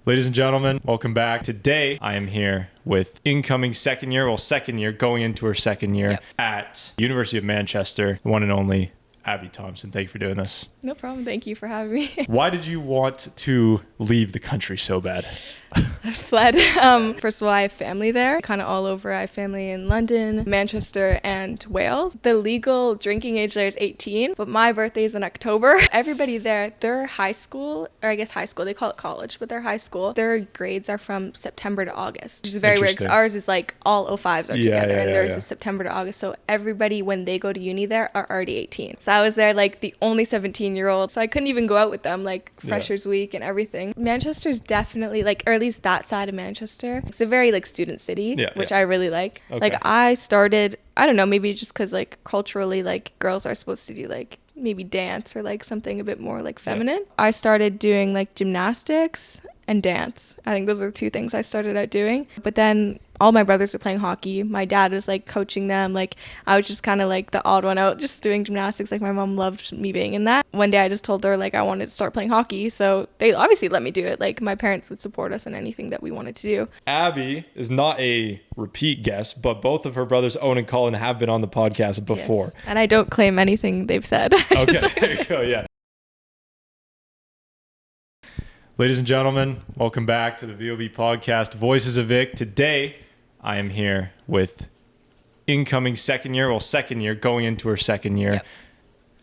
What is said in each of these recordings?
Ladies and gentlemen, welcome back. Today, I am here with incoming second year going into her second year at University of Manchester, the one and only Abbey Thompson. Thank you for doing this. No problem. Thank you for having me. Why did you want to leave the country so bad? I fled. First of all, I have family there, kind of all over. I have family in London, Manchester, and Wales. The legal drinking age there is 18, but my birthday is in October. Everybody there, their high school, or I guess high school, they call it college, but their high school, their grades are from September to August, which is very weird because ours is like all 05s are together, and theirs is September to August. So everybody, when they go to uni there, are already 18. So I was there like the only 17-year-old, so I couldn't even go out with them, like Freshers Week and everything. Manchester's definitely like, or at least that side of Manchester, it's a very like student city, which I really like. Like I started, I don't know, maybe just because like culturally like girls are supposed to do like maybe dance or like something a bit more like feminine. I started doing like gymnastics and dance. I think those are the two things I started out doing. But then all my brothers were playing hockey. My dad was like coaching them. Like I was just kind of like the odd one out just doing gymnastics. Like my mom loved me being in that. One day I just told her like I wanted to start playing hockey. So they obviously let me do it. Like my parents would support us in anything that we wanted to do. Abby is not a repeat guest, but both of her brothers, Owen and Colin, have been on the podcast before. Yes. And I don't claim anything they've said. Okay, there you go, yeah. Ladies and gentlemen, welcome back to the VoV podcast, Voices of Vic. Today, I am here with incoming second year going into her second year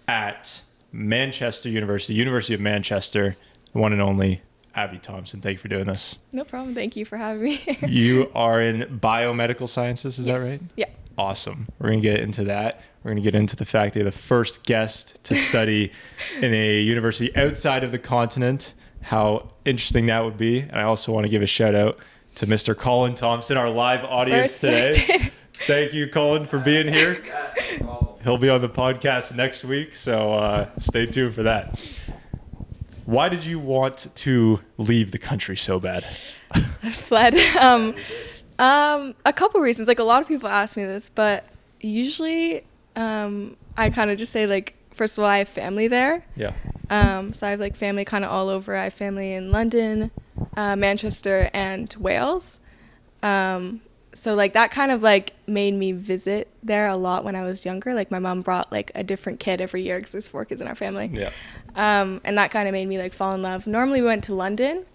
at Manchester University of Manchester, the one and only Abbey Thompson. Thank you for doing this. No problem. Thank you for having me. You are in Biomedical Sciences, is that right? Yeah. Awesome. We're going to get into that. We're going to get into the fact that you're the first guest to study in a university outside of the continent, how interesting that would be. And I also want to give a shout out to Mr. Colin Thompson, our live audience today. Thank you, Colin, for being here. He'll be on the podcast next week, so stay tuned for that. Why did you want to leave the country so bad? I fled. A couple reasons. Like a lot of people ask me this, but usually I kind of just say like, first of all, I have family there. Yeah. So I have like family kind of all over. I have family in London, Manchester, and Wales. So like that kind of like made me visit there a lot when I was younger. Like my mom brought like a different kid every year because there's 4 kids in our family. Yeah. And that kind of made me like fall in love. Normally we went to London,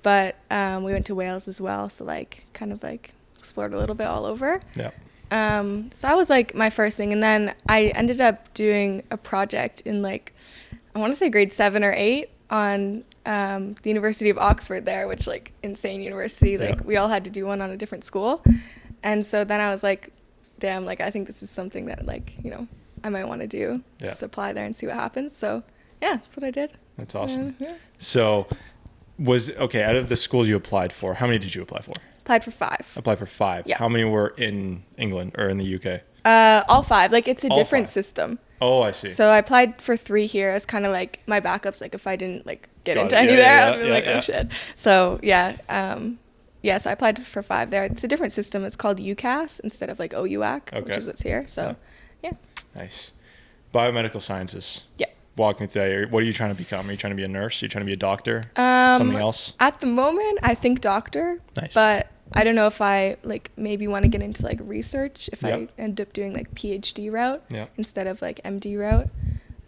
but we went to Wales as well. So like kind of like explored a little bit all over. Yeah. So that was like my first thing. And then I ended up doing a project in like, I want to say grade 7 or 8 on the University of Oxford there, which like insane university. Like we all had to do one on a different school. And so then I was like, damn, like I think this is something that like, you know, I might want to do. Just apply there and see what happens. So yeah, that's what I did. That's awesome. So out of the schools you applied for, how many did you apply for? Applied for 5. Applied for 5. Yeah. How many were in England or in the UK? All 5. Like it's a different system. Oh, I see. So I applied for 3 here as kind of like my backups. Like if I didn't like get into any there, I'd be like, oh shit. So yeah. So I applied for 5 there. It's a different system. It's called UCAS instead of like OUAC, which is what's here. So yeah. Nice. Biomedical Sciences. Yeah. Walk me through that. What are you trying to become? Are you trying to be a nurse? Are you trying to be a doctor? Something else? At the moment, I think doctor. Nice. But I don't know if I like maybe want to get into like research if I end up doing like PhD route instead of like MD route.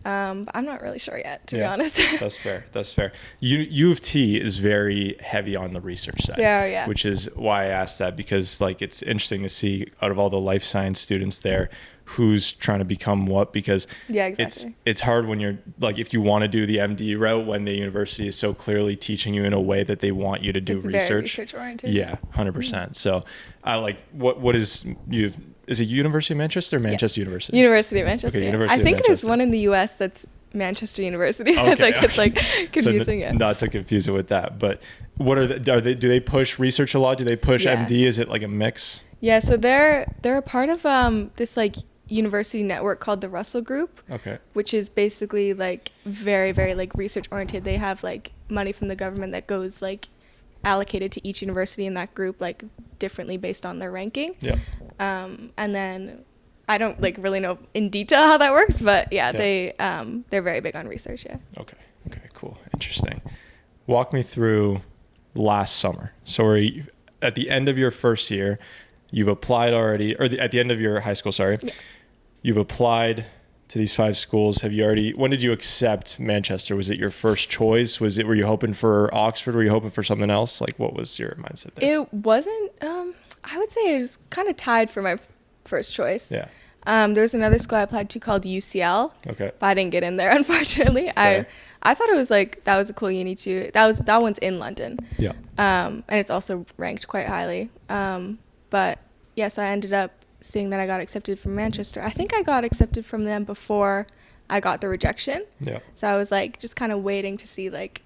But I'm not really sure yet, to be honest. That's fair. U of T is very heavy on the research side. Which is why I asked that, because like it's interesting to see out of all the life science students there, who's trying to become what, because it's hard when you're like, if you want to do the MD route when the university is so clearly teaching you in a way that they want you to do research. Very research oriented. Yeah, 100%. So I like what is it University of Manchester or Manchester University? University of Manchester. Okay, University I think of Manchester. there's one in the US that's Manchester University. It's like confusing. So not to confuse it with that, but what do they push research a lot? Do they push MD? Is it like a mix? Yeah, so they're a part of this like university network called the Russell Group, which is basically like very, very like research oriented. They have like money from the government that goes like allocated to each university in that group like differently based on their ranking. And then I don't like really know in detail how that works, but they're very big on research. Okay, cool, interesting. Walk me through last summer. So at the end of your first year, you've applied already, or at the end of your high school, sorry, Yeah. you've applied to these 5 schools. When did you accept Manchester? Was it your first choice? Were you hoping for Oxford? Were you hoping for something else? Like, what was your mindset there? It wasn't, I would say it was kind of tied for my first choice. Yeah. There was another school I applied to called UCL. Okay. But I didn't get in there, unfortunately. Fair. I thought it was like, that was a cool uni too. That one's in London. Yeah. And it's also ranked quite highly. But yeah, so I ended up seeing that I got accepted from Manchester. I think I got accepted from them before I got the rejection. Yeah. So I was like, just kind of waiting to see, like,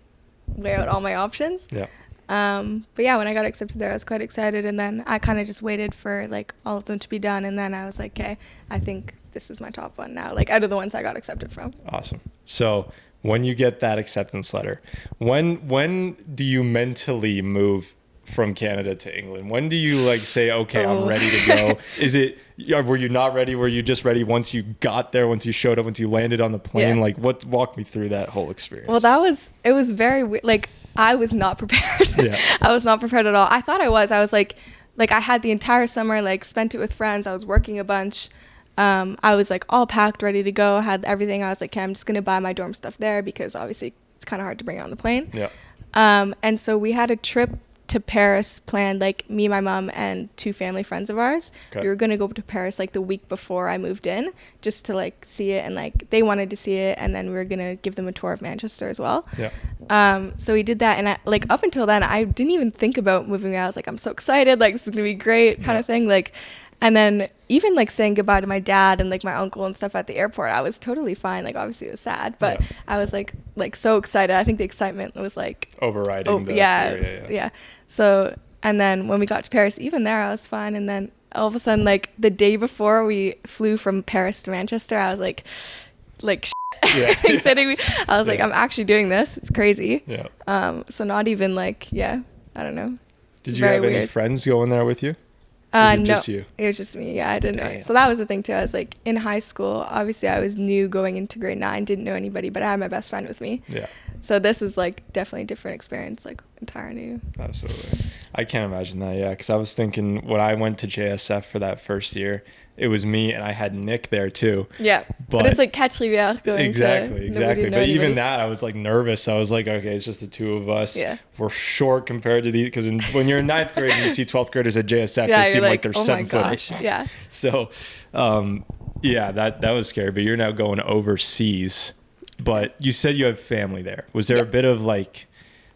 weigh out all my options. Yeah. But yeah, when I got accepted there, I was quite excited, and then I kind of just waited for like all of them to be done, and then I was like, okay, I think this is my top one now, like out of the ones I got accepted from. Awesome. So when you get that acceptance letter, when do you mentally move from Canada to England? When do you like say, okay, I'm ready to go? Were you not ready? Were you just ready once you got there, once you showed up, once you landed on the plane? Yeah. Like, walk me through that whole experience. Well, it was very weird. Like, I was not prepared. Yeah. I was not prepared at all. I thought I was like I had the entire summer, like, spent it with friends. I was working a bunch. I was like all packed, ready to go, had everything. I was like, okay, I'm just going to buy my dorm stuff there because obviously it's kind of hard to bring it on the plane. Yeah. And so we had a trip to Paris planned, like me, my mom, and 2 family friends of ours. Okay. We were going to go to Paris like the week before I moved in just to like see it, and like they wanted to see it, and then we were going to give them a tour of Manchester as well. Yeah. So we did that, and I, like, up until then I didn't even think about moving out. I was like, I'm so excited, like this is going to be great kind of thing, like. And then even like saying goodbye to my dad and like my uncle and stuff at the airport, I was totally fine. Like, obviously it was sad, but I was like so excited. I think the excitement was like overriding. Yeah. So, and then when we got to Paris, even there I was fine. And then all of a sudden, like the day before we flew from Paris to Manchester, I was like sitting. I was like, I'm actually doing this. It's crazy. Yeah. So not even like, I don't know. Did you have any friends going there with you? No, just you? It was just me. Yeah, I didn't know. Damn. So that was the thing too. I was like in high school. Obviously, I was new going into grade 9. Didn't know anybody, but I had my best friend with me. Yeah. So this is like definitely a different experience, like entirely new. Absolutely. I can't imagine that. Yeah, because I was thinking when I went to JSF for that first year, it was me and I had Nick there too. Yeah, but it's like catch rivière going exactly. But even that, I was like nervous. I was like, okay, it's just the 2 of us. Yeah. We're short compared to these, because when you're in 9th grade and you see 12th graders at JSF, they seem like they're 7 foot. Yeah. So, that was scary. But you're now going overseas. But you said you have family there. Was there a bit of like,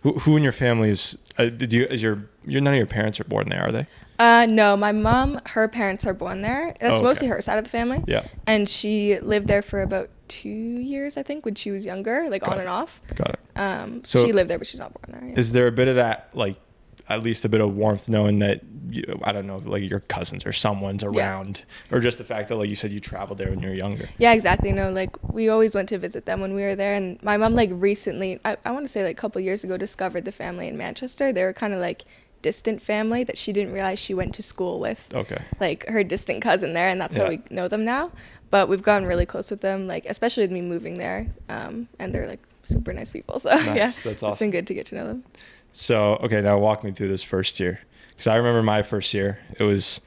who in your family is? None of your parents are born there, are they? No, my mom, her parents are born there. That's mostly her side of the family. Yeah. And she lived there for about 2 years, I think, when she was younger, like on and off. Got it. So she lived there, but she's not born there. Yeah. Is there a bit of that, like, at least a bit of warmth knowing that, I don't know, like your cousins or someone's around, or just the fact that, like you said, you traveled there when you were younger? Yeah, exactly. No, like we always went to visit them when we were there. And my mom, like recently, I want to say like a couple years ago, discovered the family in Manchester. They were kind of like distant family that she didn't realize she went to school with. Okay. Like her distant cousin there, and that's how we know them now. But we've gotten really close with them, like especially with me moving there. And they're like super nice people. So that's awesome. It's been good to get to know them. So, okay, now walk me through this first year. Because I remember my first year. It's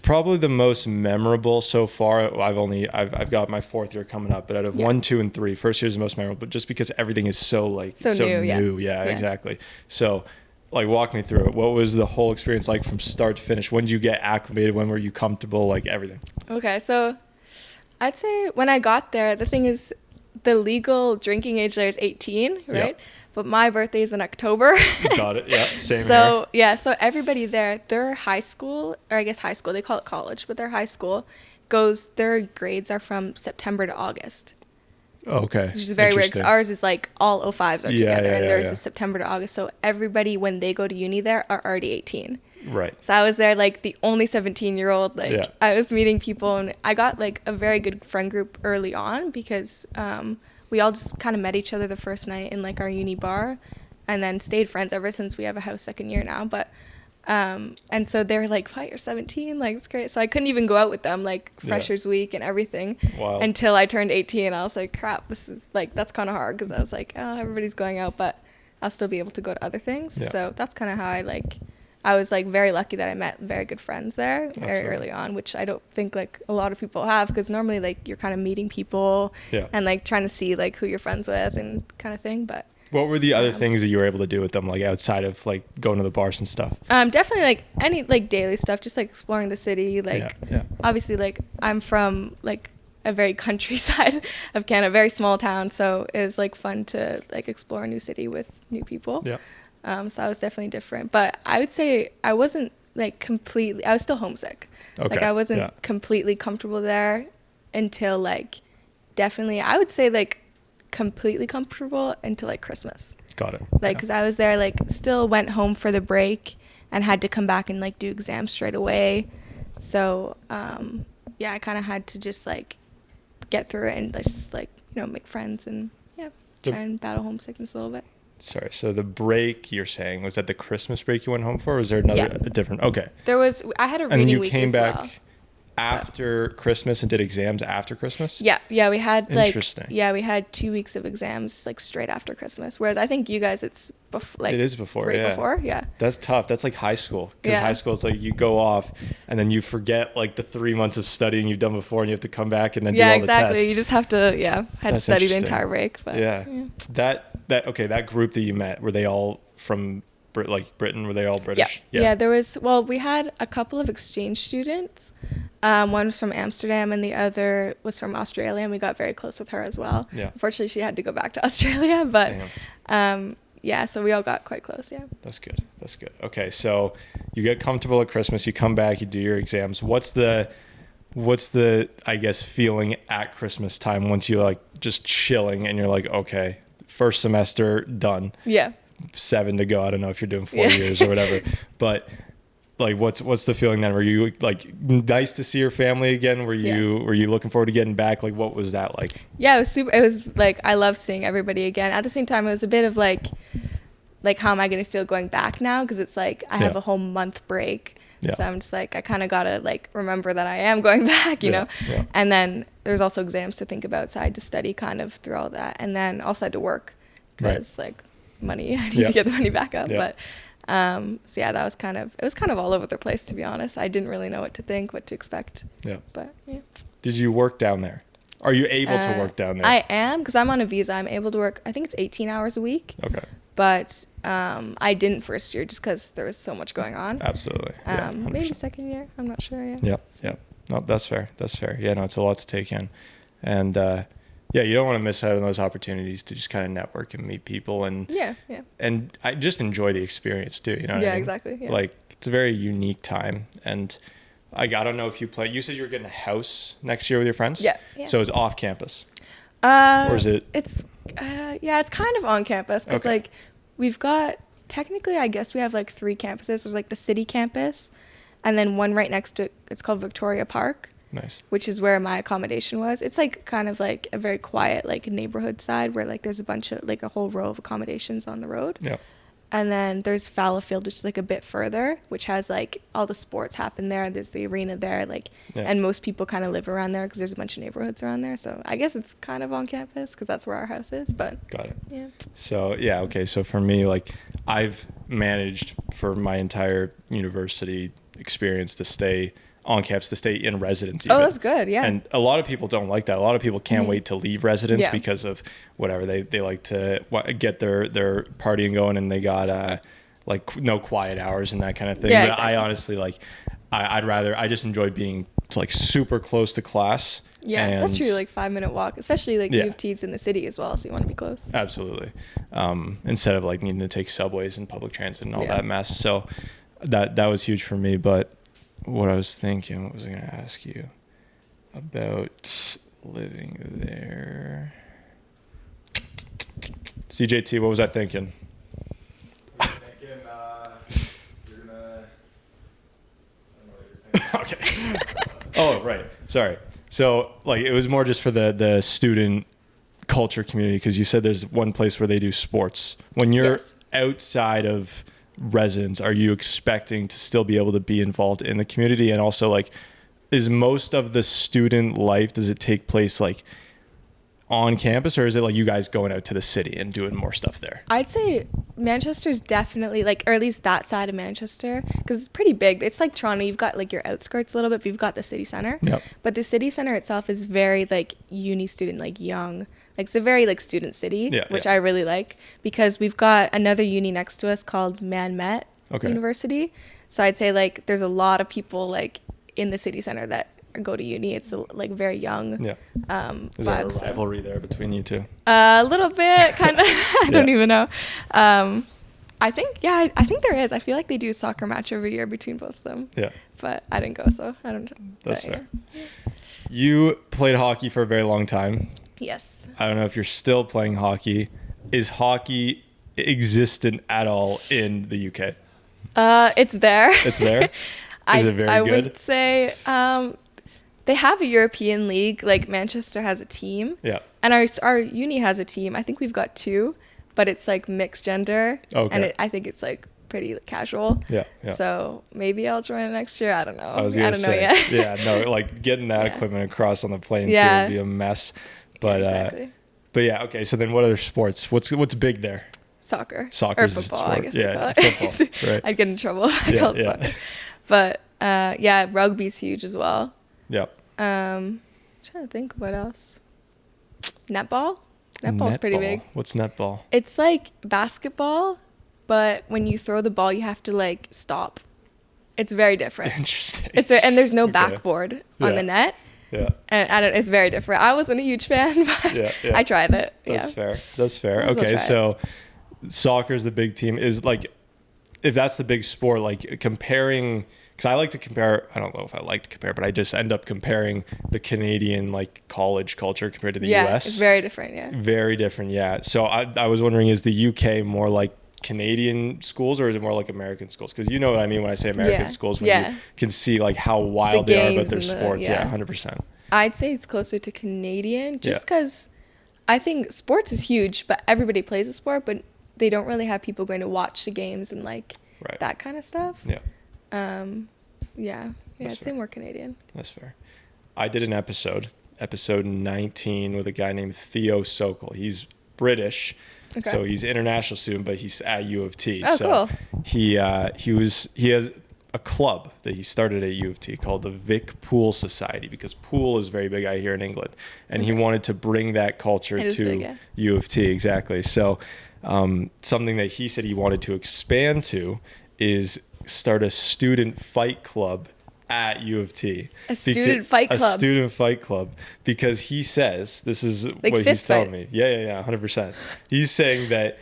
probably the most memorable so far. I've got my 4th year coming up, but out of 1, 2, and 3, first year is the most memorable, but just because everything is so new. Yeah, exactly. So, like, walk me through it. What was the whole experience like from start to finish? When did you get acclimated? When were you comfortable? Like, everything. Okay, so I'd say when I got there, the thing is, the legal drinking age there is 18, right? Yep. But my birthday is in October. Got it. Yeah. Same here. So everybody there, their high school, or I guess high school, they call it college, but their high school their grades are from September to August. Okay. Which is very weird, because ours is like all 05s are together, and theirs is September to August. So everybody, when they go to uni there, are already 18. Right. So I was there like the only 17-year-old. Like I was meeting people, and I got like a very good friend group early on, because we all just kind of met each other the first night in like our uni bar, and then stayed friends ever since. We have a house second year now, but and so they were like, "What, you're 17? Like, it's great." So I couldn't even go out with them like freshers week and everything until I turned 18. I was like, "Crap, this is like, that's kind of hard," because I was like, "Oh, everybody's going out," but I'll still be able to go to other things. Yeah. So that's kind of how I was like very lucky that I met very good friends there very Absolutely. early on, which I don't think like a lot of people have, because normally like you're kind of meeting people and like trying to see like who you're friends with and kind of thing. But what were the other things that you were able to do with them, like outside of like going to the bars and stuff? Definitely like any like daily stuff, just like exploring the city. Like obviously like I'm from like a very countryside of Canada, very small town, so it was like fun to like explore a new city with new people. So that was definitely different, but I would say I wasn't like completely, I was still homesick. Like I wasn't completely comfortable there until like definitely I would say like completely comfortable until like Christmas. Got it. Like because I was there, like still went home for the break and had to come back and like do exams straight away. So I kind of had to just like get through it and just like, you know, make friends and try and battle homesickness a little bit. Sorry, so the break you're saying, was that the Christmas break you went home for, or was there another a different? Okay. I had a reading week as well. And you came back after Christmas and did exams after Christmas? Yeah, we had like Interesting. we had 2 weeks of exams like straight after Christmas, whereas I think you guys it's it is before, before. That's tough. That's like high school, because high school is like you go off and then you forget like the 3 months of studying you've done before, and you have to come back and then do all the tests. You just have to had to study the entire break. But that group that you met, were they all from Britain? Were they all British? Yeah, there was, we had a couple of exchange students. One was from Amsterdam and the other was from Australia, and we got very close with her as well. Unfortunately, she had to go back to Australia, but so we all got quite close. That's good. Okay, so you get comfortable at Christmas, you come back, you do your exams. What's the I guess feeling at Christmas time once you like just chilling and you're like, okay, first semester done, 7 to go, I don't know if you're doing 4 years or whatever, but like what's the feeling then? Were you like nice to see your family again? Were you looking forward to getting back? Like what was that like? It was like I love seeing everybody again. At the same time, it was a bit of like how am I going to feel going back now, because it's like I have a whole month break. So I'm just like, I kind of got to like remember that I am going back, you know? And then there's also exams to think about. So I had to study kind of through all that. And then also had to work because like money, I need to get the money back up. But that was it was kind of all over the place, to be honest. I didn't really know what to think, what to expect. But Did you work down there? Are you able to work down there? I am, because I'm on a visa. I'm able to work, I think it's 18 hours a week. Okay. But I didn't first year just because there was so much going on. Absolutely. Maybe second year. I'm not sure. No, that's fair. Yeah, no, it's a lot to take in. And you don't want to miss out on those opportunities to just kind of network and meet people and and I just enjoy the experience too, you know what I mean? Exactly. Yeah. Like it's a very unique time, and I don't know if you said you were getting a house next year with your friends? Yeah. So it's off campus. Or is it? It's kind of on campus, because like we've got, technically I guess we have like 3 campuses. There's like the city campus, and then one right next to it, it's called Victoria Park. Nice. Which is where my accommodation was. It's like kind of like a very quiet like neighborhood side where like there's a bunch of like a whole row of accommodations on the road. Yeah. And then there's Fallowfield, which is like a bit further, which has like all the sports happen there. There's the arena there, like, and most people kind of live around there because there's a bunch of neighborhoods around there. So I guess it's kind of on campus because that's where our house is. But got it. Yeah. So okay. So for me, like I've managed for my entire university experience to stay on campus, to stay in residence even. Oh, that's good. Yeah. And a lot of people don't like that. A lot of people can't wait to leave residence because of whatever they like to get their partying going, and they got like no quiet hours and that kind of thing. Yeah, but exactly. I honestly like I just enjoy being like super close to class. Yeah, and that's true. Like 5-minute walk, especially like U of T's in the city as well, so you want to be close. Absolutely. Instead of like needing to take subways and public transit and all that mess. So that was huge for me. But what I was thinking, what was I going to ask you about living there? CJT, what was I thinking? You're thinking, you're gonna, I don't know what you're thinking. Okay. Oh, right. Sorry. So like it was more just for the student culture community, because you said there's one place where they do sports. When you're outside of residents, are you expecting to still be able to be involved in the community? And also like, is most of the student life, does it take place like on campus, or is it like you guys going out to the city and doing more stuff there? I'd say Manchester's definitely like, or at least that side of Manchester, because it's pretty big. It's like Toronto. You've got like your outskirts a little bit, but you've got the city center. Yep. But the city center itself is very like uni student, like young. Like it's a very like student city, which I really like, because we've got another uni next to us called Man Met University. So I'd say like there's a lot of people like in the city center that go to uni. It's like very young. Yeah. Is there a rivalry there between you two? A little bit, kind of. I don't even know. I think there is. I feel like they do a soccer match every year between both of them. Yeah. But I didn't go, so I don't know. That's fair. Yeah. You played hockey for a very long time. Yes. I don't know if you're still playing hockey. Is hockey existent at all in the UK? It's there. It's there? Is it very good? I would say they have a European league. Like Manchester has a team. Yeah. And our uni has a team. I think we've got 2, but it's like mixed gender. Okay. And I think it's like pretty casual. Yeah. So maybe I'll join it next year. I don't know. I don't know yet. Yeah. No, like getting that equipment across on the plane too would be a mess. But exactly. But yeah. Okay. So then, what other sports? What's big there? Soccer. Soccer or football. I guess. Yeah. Football. Right. I'd get in trouble if I called it soccer. But rugby's huge as well. Yep. I'm trying to think what else. Netball's pretty big. What's netball? It's like basketball, but when you throw the ball, you have to like stop. It's very different. Interesting. And there's no backboard on the net. Yeah. And it's very different. I wasn't a huge fan, but I tried it. That's fair. Okay, so soccer is the big team. Is like, if that's the big sport, like comparing, because I like to compare, I don't know if I like to compare, but I just end up comparing the Canadian like college culture compared to the US. Yeah, it's very different, Very different, So I was wondering, is the UK more like Canadian schools, or is it more like American schools? Because you know what I mean when I say American schools, when you can see like how wild they are about their sports. 100%. I'd say it's closer to Canadian, just because I think sports is huge, but everybody plays a sport, but they don't really have people going to watch the games and like that kind of stuff. I'd say more Canadian. That's fair. I did an episode 19, with a guy named Theo Sokol. He's British. Okay. So he's an international student, but he's at U of T. Oh, so cool. He has a club that he started at U of T called the Vic Pool Society, because pool is very big out here in England, and he wanted to bring that culture to U of T. Exactly. So something that he said he wanted to expand to is start a student fight club at U of T. A student fight club, because he says, this is like what he's telling me. Yeah, 100%. He's saying that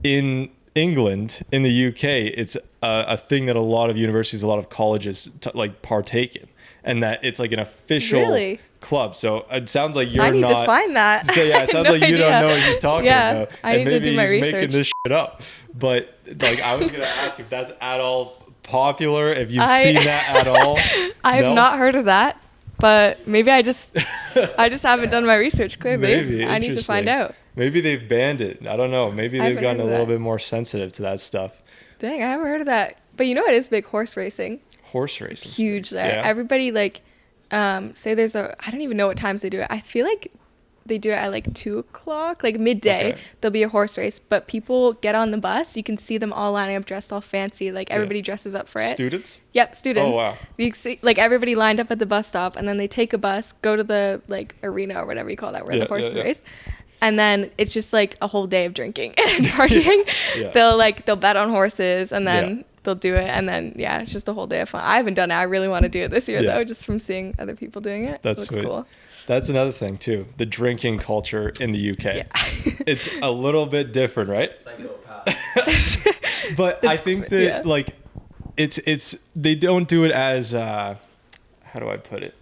in England, in the UK, it's a thing that a lot of universities, a lot of colleges like partake in, and that it's like an official club. So it sounds like I need to find that. So it sounds like you don't know what he's talking about. I need to do my research. Making this shit up. But like, I was gonna ask if that's at all popular, if you've seen that at all. I have not heard of that, but maybe I just haven't done my research clearly. Maybe. I need to find out. Maybe they've banned it. I don't know. Maybe they've gotten a little bit more sensitive to that stuff. Dang, I haven't heard of that. But you know what is big? Horse racing. Horse racing. It's huge there. Yeah. Everybody like say there's I don't even know what times they do it. I feel like they do it at like 2:00, like midday. Okay. There'll be a horse race, but people get on the bus. You can see them all lining up, dressed all fancy. Like everybody dresses up for it. Students? Yep, students. Oh wow! You see, like everybody lined up at the bus stop, and then they take a bus, go to the like arena or whatever you call that, where the horses race, and then it's just like a whole day of drinking and partying. They'll bet on horses, and then they'll do it, and then it's just a whole day of fun. I haven't done it. I really want to do it this year though, just from seeing other people doing it. That's it looks cool. That's another thing too. The drinking culture in the UK. Yeah. It's a little bit different, right? Psychopath. But I think that like it's they don't do it as how do I put it?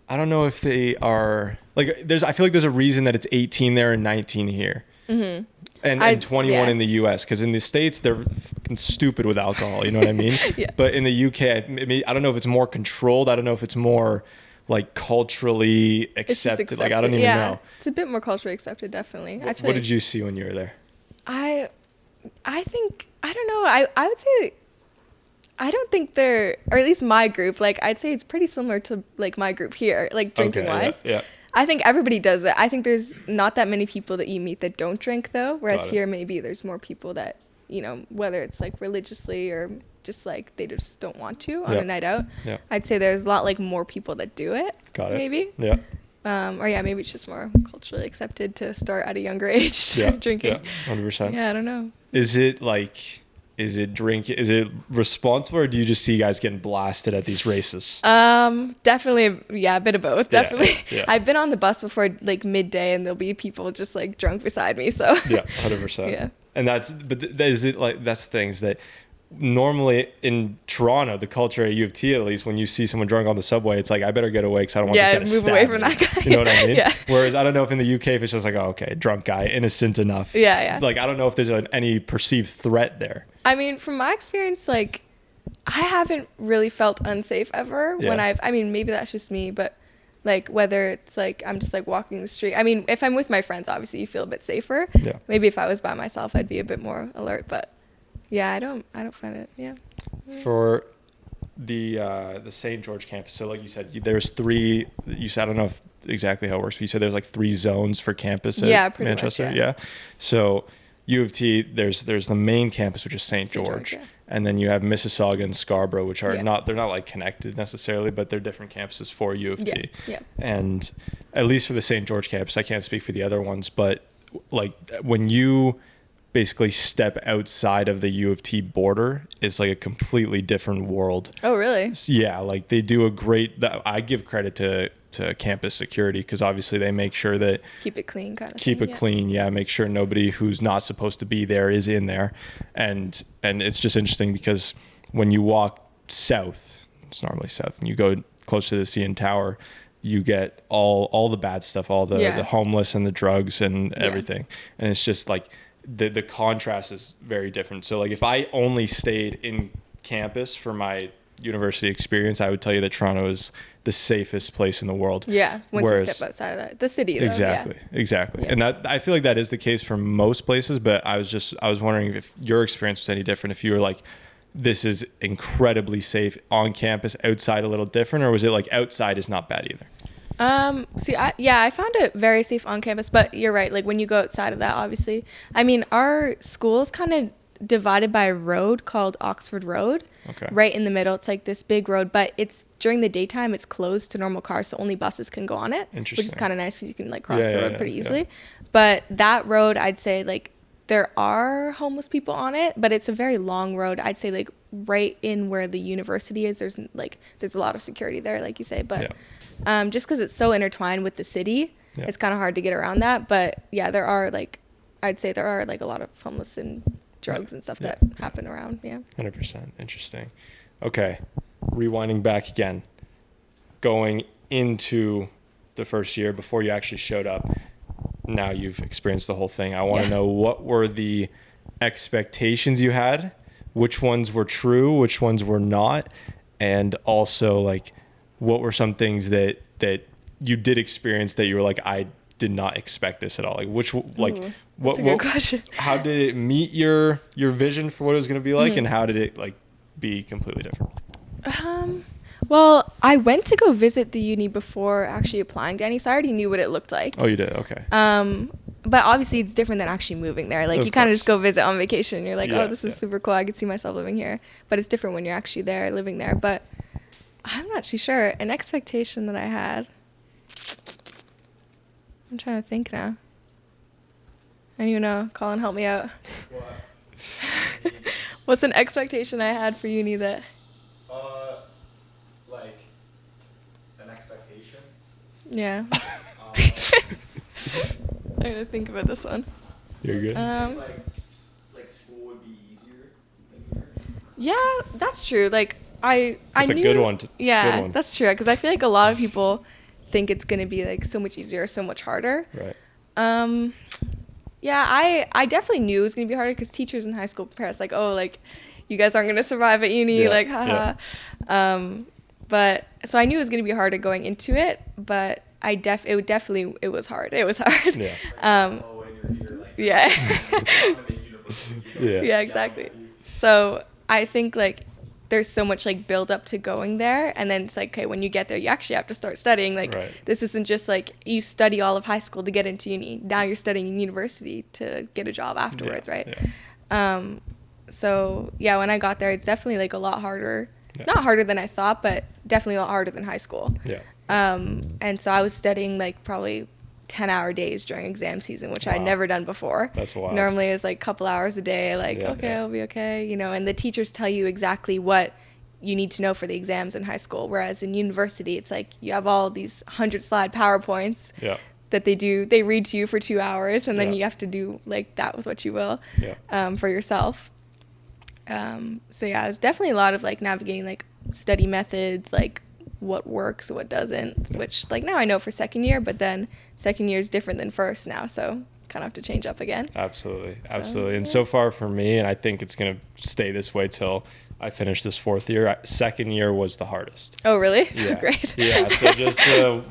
I don't know if they are like I feel like there's a reason that it's 18 there and 19 here. Mm-hmm. And 21 in the US, because in the States they're fucking stupid with alcohol, you know what I mean? But in the UK, I don't know if it's more controlled. I don't know if it's more like culturally accepted. Like I don't even know. It's a bit more culturally accepted, definitely. What did you see when you were there? I think I don't know. I would say I don't think they're, or at least my group. Like I'd say it's pretty similar to like my group here, like drinking wise. Yeah. I think everybody does it. I think there's not that many people that you meet that don't drink though, whereas Got it. here maybe there's more people that, whether it's like religiously or just like they just don't want to on Yeah. a night out. Yeah. I'd say there's a lot like more people that do it. Got it. Maybe. Yeah. Or yeah, maybe it's just more culturally accepted to start at a younger age to Yeah. start drinking. Yeah. 100%. Yeah, I don't know. Is it responsible, or do you just see guys getting blasted at these races? Definitely, yeah, a bit of both. Yeah, Definitely. yeah. I've been on the bus before, like midday, and there'll be people just like drunk beside me. So Yeah, 100%. Yeah. And that's the thing is that normally in Toronto, the culture at U of T, at least, when you see someone drunk on the subway, it's like, I better get away because I don't want Yeah, this guy to move away stab from me. that guy. You know what I mean? Yeah. Whereas I don't know if in the UK, if it's just like, oh, okay, drunk guy, innocent enough. Yeah, yeah. Like, I don't know if there's any perceived threat there. I mean, from my experience, like I haven't really felt unsafe ever when Yeah. maybe that's just me, but like whether it's like I'm just like walking the street. I mean, if I'm with my friends, obviously you feel a bit safer. Yeah. Maybe if I was by myself, I'd be a bit more alert, but yeah, I don't find it. Yeah. For the St. George campus, so like you said, there's three. You said, I don't know if exactly how it works, but you said there's like 3 zones for campus at Yeah, pretty much, Manchester. yeah. So U of T, there's the main campus, which is St. St. George, George, yeah. and then you have Mississauga and Scarborough, which are Yeah. they're not like connected necessarily, but they're different campuses for U of T. Yeah. And at least for the St. George campus, I can't speak for the other ones, but like when you basically step outside of the U of T border, it's like a completely different world. Oh, really? Yeah, like they do a great. I give credit to campus security, because obviously they make sure that Keep it clean, kind of. keep thing, it yeah. clean. Yeah, make sure nobody who's not supposed to be there is in there, and it's just interesting because when you walk south, it's normally south, and you go close to the CN Tower, you get all the bad stuff, all the Yeah. homeless and the drugs and Yeah. everything, and it's just like the contrast is very different. So like if I only stayed in campus for my university experience, I would tell you that Toronto is the safest place in the world. Yeah, once Whereas- you step outside of the city. Though, Exactly. Yeah. Exactly. Yeah. And that, I feel like that is the case for most places, but I was wondering if your experience was any different, if you were like, this is incredibly safe on campus, outside a little different, or was it like outside is not bad either? I found it very safe on campus, but you're right. Like when you go outside of that, obviously, I mean, our school's kind of divided by a road called Oxford Road. Okay. Right in the middle. It's like this big road, but it's during the daytime, it's closed to normal cars, so only buses can go on it, which is Interesting. kind of nice because you can like cross Yeah, the yeah, road yeah, pretty yeah. easily. But that road, I'd say like there are homeless people on it, but it's a very long road. I'd say like right in where the university is, there's a lot of security there, like you say, but just because it's so intertwined with the city, Yeah. it's kind of hard to get around that. But yeah, there are I'd say there are like a lot of homeless and drugs and stuff that happen around. Yeah. 100%. Interesting. Okay. Rewinding back again, going into the first year before you actually showed up. Now you've experienced the whole thing. I want to know, what were the expectations you had? Which ones were true? Which ones were not? And also, like, what were some things that you did experience that you were like, I did not expect this at all? Like, That's a good question. how did it meet your vision for what it was going to be like, Mm-hmm. and how did it like be completely different? Well, I went to go visit the uni before actually applying to any, so I already knew what it looked like. Oh, you did? Okay. But obviously it's different than actually moving there. Like Of you kind of course. just go visit on vacation. You're like, Yeah, oh, this is super cool. I could see myself living here. But it's different when you're actually there, living there. But I'm not too sure. An expectation that I had. I'm trying to think now. I don't even know. Colin, help me out. What's an expectation I had for uni that... Like an expectation. Yeah. Um, I'm going to think about this one. You're good. like school would be easier than here. Yeah, that's true. Like I It's a knew, good one. It's a yeah, good one. that's true. Because I feel like a lot of people think it's gonna be like so much easier, so much harder. Right. Yeah, I definitely knew it was gonna be harder because teachers in high school prepare us like, oh, like you guys aren't gonna survive at uni, Yeah, like haha. But so I knew it was gonna be harder going into it, but it was hard. It was hard. Yeah. Oh, and you're here, like, Yeah. I'm in university, you don't Yeah. Yeah, exactly. So I think like there's so much like build up to going there, and then it's like, okay, when you get there you actually have to start studying. Like Right. this isn't just like you study all of high school to get into uni. Now you're studying in university to get a job afterwards, right? Yeah. So yeah, when I got there, it's definitely like a lot harder. Yeah. Not harder than I thought, but definitely a lot harder than high school. Yeah. And so I was studying like probably 10-hour days during exam season, which I'd Wow. never done before. That's wild. Normally it's like a couple hours a day, like, Yeah, okay, yeah. I'll be okay, you know, and the teachers tell you exactly what you need to know for the exams in high school. Whereas in university, it's like you have all these 100-slide PowerPoints Yeah. that they read to you for 2 hours, and then Yeah. you have to do like that with what you will Yeah. for yourself. So yeah, it's definitely a lot of like navigating like study methods, like what works, what doesn't, which like now I know for second year, but then second year is different than first now, so kind of have to change up again. Absolutely. So, Absolutely. And yeah. so far for me, and I think it's going to stay this way till I finish this fourth year. Second year was the hardest. Oh, really? Yeah. Great. Yeah. So just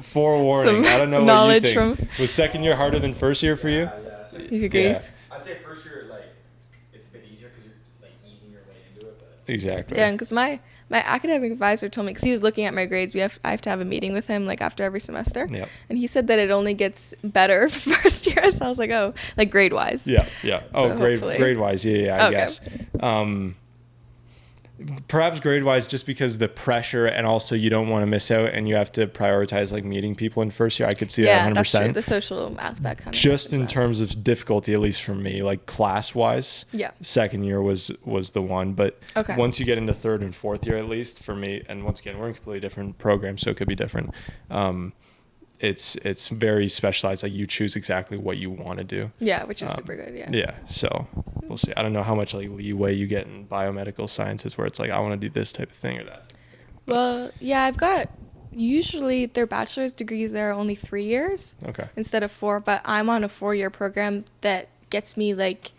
forewarning. Some I don't know knowledge what you think. from- Was second year harder than first year for you? Yeah, so He agrees. Yeah. I'd say first year, like, it's a bit easier because you're, like, easing your way into it, but... Exactly. Yeah, because my academic advisor told me, because he was looking at my grades, I have to have a meeting with him like after every semester. Yep. And he said that it only gets better first year. So I was like, oh, like grade wise. Yeah. Yeah. Oh, So grade hopefully- wise. Yeah. I Okay. guess. Perhaps grade wise, just because the pressure, and also you don't want to miss out, and you have to prioritize like meeting people in first year. I could see that 100%. That's true. The social aspect kind of. Just in terms of difficulty, at least for me, like class wise, Yeah. second year was the one. But Okay. once you get into third and fourth year, at least for me, and once again, we're in completely different programs, so it could be different. It's very specialized. Like you choose exactly what you want to do. Yeah, which is super good. Yeah. Yeah. So we'll see. I don't know how much like leeway you get in biomedical sciences, where it's like I want to do this type of thing or that. Well, yeah, I've got usually their bachelor's degrees there are only 3 years Okay. instead of 4, but I'm on a 4-year program that gets me like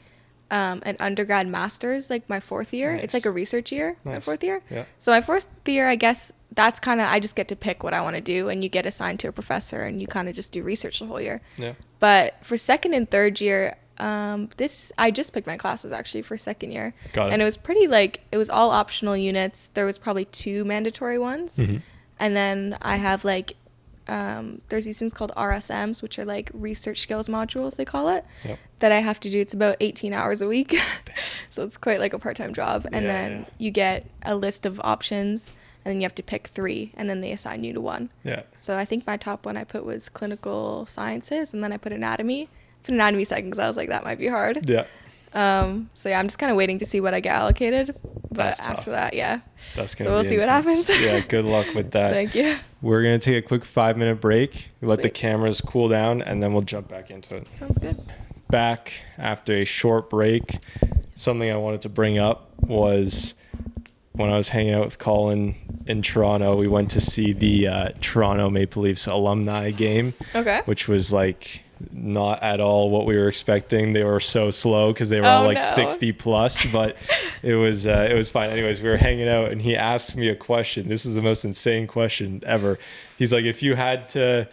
an undergrad master's like my 4th year. Nice. It's like a research year, my Nice. 4th year. Yeah. So my 4th year, I guess that's kind of I just get to pick what I want to do, and you get assigned to a professor, and you kind of just do research the whole year. Yeah. But for second and third year, I just picked my classes actually for second year. Got it. And it was pretty like, it was all optional units. There was probably 2 mandatory ones. Mhm. And then I have like, there's these things called RSMs, which are like research skills modules, they call it, Yep. that I have to do. It's about 18 hours a week. So it's quite like a part-time job. And Yeah, then yeah. you get a list of options, and then you have to pick 3, and then they assign you to 1. Yeah. So I think my top one I put was clinical sciences, and then I put anatomy. Put anatomy second because I was like, that might be hard. Yeah. So yeah, I'm just kind of waiting to see what I get allocated. But That's after tough. that, yeah. That's gonna. So we'll be see what intense. happens. Yeah. Good luck with that. Thank you. We're gonna take a quick 5-minute break. Let the Sweet. cameras cool down, and then we'll jump back into it. Sounds good. Back after a short break. Something I wanted to bring up was when I was hanging out with Colin in Toronto. We went to see the Toronto Maple Leafs alumni game, Okay. which was like not at all what we were expecting. They were so slow because they were all Oh, like no. 60 plus, but it was fine. Anyways, we were hanging out, and he asked me a question. This is the most insane question ever. He's like, if you had to,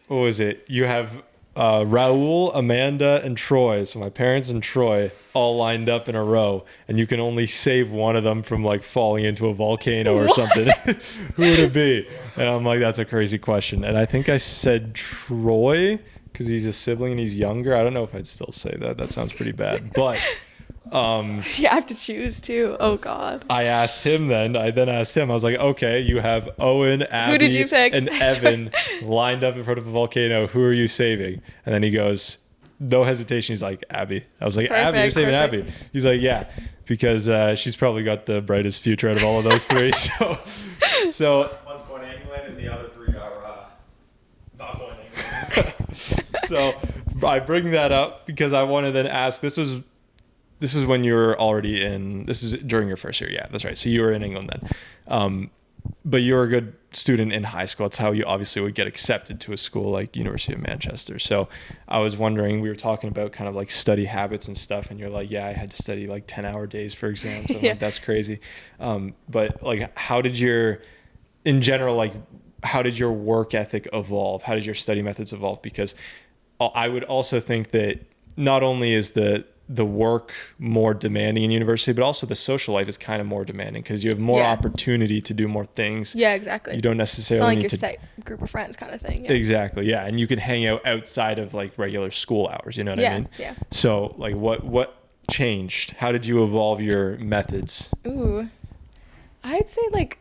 what was it? You have Raul, Amanda, and Troy. So my parents and Troy all lined up in a row, and you can only save one of them from like falling into a volcano or What? something. Who would it be? And I'm like, that's a crazy question. And I think I said Troy because he's a sibling and he's younger. I don't know if I'd still say that. That sounds pretty bad. But You have to choose too. Oh God. I asked him then. I asked him. I was like, okay, you have Owen, Abby, did you pick? and Evan lined up in front of a volcano. Who are you saving? And then he goes, no hesitation. He's like, Abby. I was like, Abby, you're Perfect, saving perfect. Abby. He's like, yeah, because she's probably got the brightest future out of all of those 3. So One's going to England and the other 3 are not going to England. so I bring that up because I want to then ask. This was when you were already in. This is during your first year. Yeah, that's right. So you were in England then, but you were a good student in high school. That's how you obviously would get accepted to a school like University of Manchester. So I was wondering. We were talking about kind of like study habits and stuff, and you're like, yeah, I had to study like 10-hour days for exams. I'm Yeah. like, that's crazy. But like, how did your work ethic evolve? How did your study methods evolve? Because I would also think that not only is the the work more demanding in university, but also the social life is kind of more demanding because you have more opportunity to do more things. Yeah, exactly. You don't necessarily it's not like need your to set group of friends kind of thing. Exactly. Yeah. And you can hang out outside of like regular school hours. You know what I mean? Yeah. So like what changed? How did you evolve your methods? Ooh, I'd say like,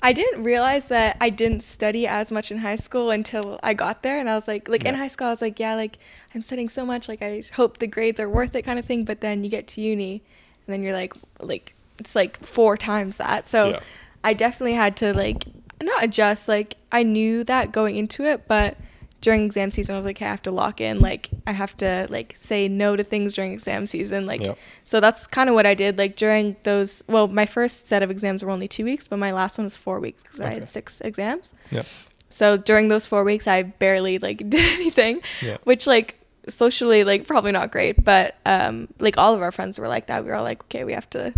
I didn't realize that I didn't study as much in high school until I got there. And I was like in high school, I was like, yeah, like I'm studying so much. Like I hope the grades are worth it kind of thing. But then you get to uni and then you're like it's like 4 times that. So I definitely had to like not adjust. Like I knew that going into it, but during exam season, I was like, hey, I have to lock in. Like I have to like say no to things during exam season. Like, so that's kind of what I did. Like during those, well, my first set of exams were only 2 weeks, but my last one was 4 weeks because I had 6 exams. So during those 4 weeks, I barely like did anything, which like socially, like probably not great, but like all of our friends were like that. We were all like, okay, we have to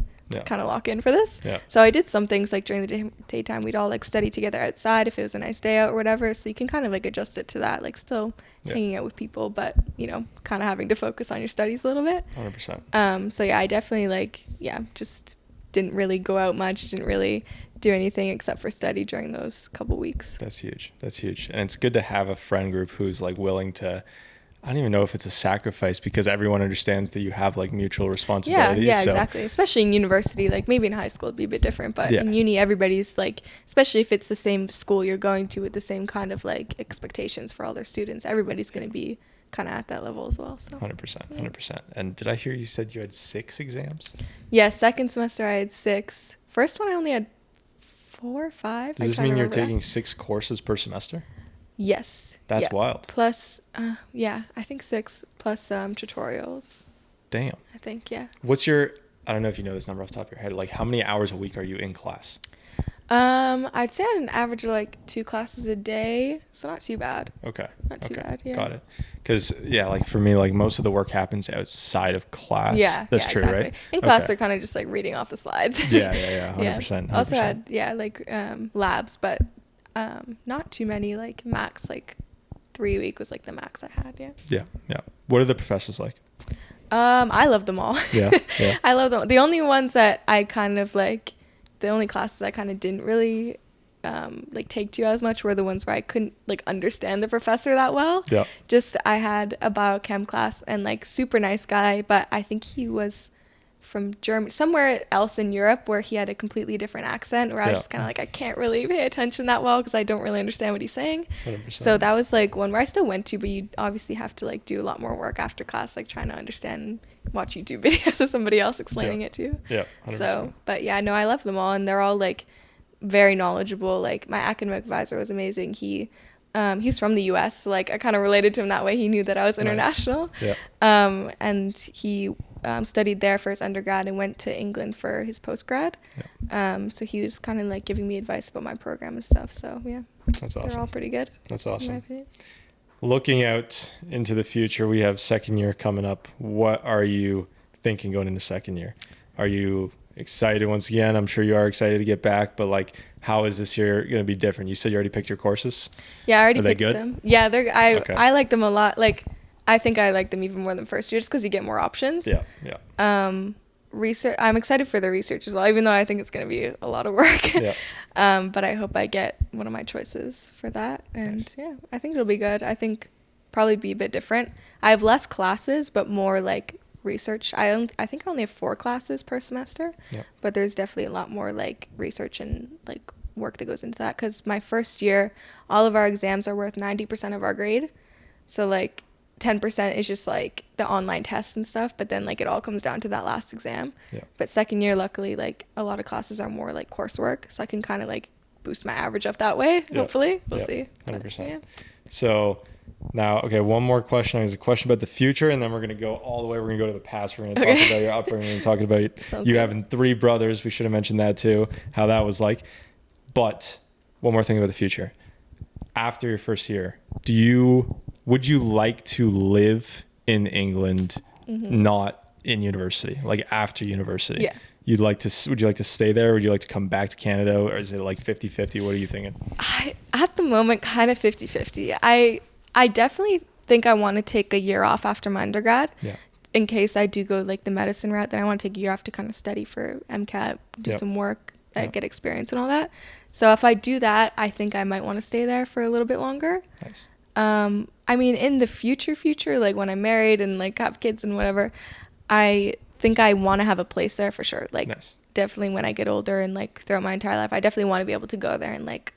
kind of lock in for this. So I did some things like during the daytime, we'd all like study together outside if it was a nice day out or whatever. So you can kind of like adjust it to that, like still hanging out with people, but you know, kind of having to focus on your studies a little bit. 100%. So yeah, I definitely like, just didn't really go out much, didn't really do anything except for study during those couple weeks. That's huge. And it's good to have a friend group who's like willing to, I don't even know if it's a sacrifice because everyone understands that you have like mutual responsibilities. Yeah, exactly. Especially in university, like maybe in high school it'd be a bit different, but in uni, everybody's like, especially if it's the same school you're going to with the same kind of like expectations for all their students, everybody's going to be kind of at that level as well. So 100%. And did I hear you said you had 6 exams? Yeah, second semester I had 6. First one I only had 4 or 5. Does this mean you're taking 6 courses per semester? Yes. That's wild. Plus, I think 6 plus tutorials. Damn. I think, What's your, I don't know if you know this number off the top of your head, like how many hours a week are you in class? I'd say on an average of like 2 classes a day, so not too bad. Okay. Not too bad, Got it. Because, like for me, like most of the work happens outside of class. Yeah. That's true, exactly. right? In class, they're kind of just like reading off the slides. 100%. Also had, like labs, but not too many, like max, like 3 a week was like the max I had. Yeah. What are the professors like? I love them all. I love them. The only ones that I kind of like, the only classes I kind of didn't really like take to as much were the ones where I couldn't like understand the professor that well. Just I had a biochem class and like super nice guy, but I think he was from Germany, somewhere else in Europe, where he had a completely different accent, where I was just kind of like, I can't really pay attention that well because I don't really understand what he's saying. 100%. So that was like one where I still went to, but you obviously have to like do a lot more work after class, like trying to understand, watch YouTube videos of somebody else explaining it to you. 100%. So, but yeah, no, I love them all, and they're all like very knowledgeable. Like my academic advisor was amazing. He's from the US, so like I kind of related to him that way. He knew that I was international. And he studied there for his undergrad and went to England for his postgrad. So he was kind of like giving me advice about my program and stuff. So that's awesome. They're all pretty good. That's awesome. Looking out into the future, we have second year coming up. What are you thinking going into second year? Are you excited once again? I'm sure you are excited to get back, but like, how is this year going to be different? You said you already picked your courses. Yeah, I already picked them. Yeah, I like them a lot. Like, I think I like them even more than first year just because you get more options. Research. I'm excited for the research as well, even though I think it's going to be a lot of work. But I hope I get one of my choices for that. And I think it'll be good. I think probably be a bit different. I have less classes, but more like research. I think I only have 4 classes per semester, but there's definitely a lot more like research and like work that goes into that, because my first year all of our exams are worth 90% of our grade, so like 10% is just like the online tests and stuff, but then like it all comes down to that last exam. But second year, luckily, like a lot of classes are more like coursework, so I can kind of like boost my average up that way. Hopefully we'll see. 100%. So now, okay, one more question. There's a question about the future, and then we're going to go all the way. We're going to go to the past. We're going to talk about your upbringing and talk about you having 3 brothers. We should have mentioned that too, how that was like. But one more thing about the future. After your first year, would you like to live in England, not in university, like after university? Would you like to stay there? Would you like to come back to Canada, or is it like 50-50? What are you thinking? At the moment, kind of 50-50. I definitely think I want to take a year off after my undergrad. in case I do go like the medicine route, then I want to take a year off to kind of study for MCAT, do Yep. some work, Yep. get experience and all that. So if I do that, I think I might want to stay there for a little bit longer. Nice. I mean, in the future, like when I'm married and like have kids and whatever, I think I want to have a place there for sure. Like Nice. definitely when I get older and like throughout my entire life, I definitely want to be able to go there and like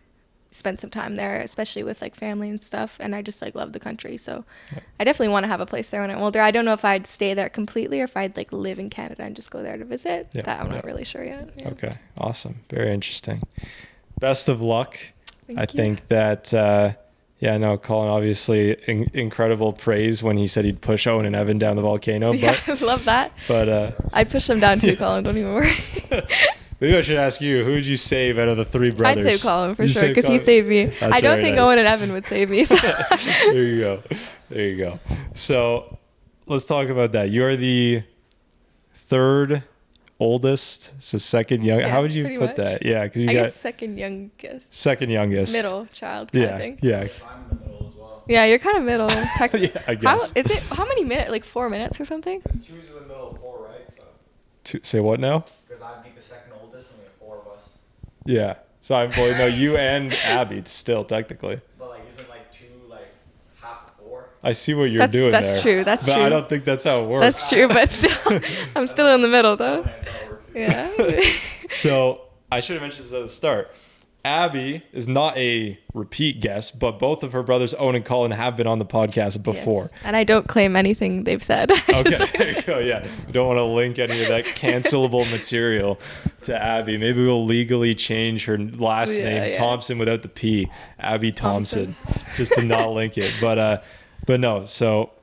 spend some time there, especially with like family and stuff. And I just like love the country. So Yep. I definitely want to have a place there when I'm older. I don't know if I'd stay there completely or if I'd like live in Canada and just go there to visit. Yep. That I'm not Yep. really sure yet. Yeah. Okay. Awesome. Very interesting. Best of luck. Thank I you. think that, yeah, no, Colin, obviously incredible praise when he said he'd push Owen and Evan down the volcano. Yeah, I love that. But I'd push them down too, Colin. Don't even worry. maybe I should ask you, who would you save out of the three brothers? I'd save Colin for You sure save because he Colin? saved me. That's I don't very think nice. Owen and Evan would save me. So. There you go. There you go. So let's talk about that. You're the third oldest, so second young. Yeah, How would you pretty put much. that? Yeah, because you I got guess second youngest. second youngest. Middle child, Yeah, I think. yeah, I'm in the middle as well. Yeah, you're kind of middle. yeah. I How guess. is it? How many minutes? Like 4 minutes or something? Because two's in the middle of four, right? So, Say what now? because I'd be the second oldest, and we have four of us. Yeah. So I'm well, no, you and Abby still technically. But like, isn't like two like half of four? I see what you're That's doing there. that's true. That's but true. I don't think that's how it works. That's true, but still, I'm still in the middle though. That's how it works. Yeah. So I should have mentioned this at the start. Abby is not a repeat guest, but both of her brothers, Owen and Colin, have been on the podcast before. Yes. And I don't claim anything they've said. I Okay, just like there you go. Yeah, you don't want to link any of that cancelable material to Abby. Maybe we'll legally change her last Yeah, name, yeah. Thompson without the P, Abbey Thompson, Thompson. just to not link it. But no. So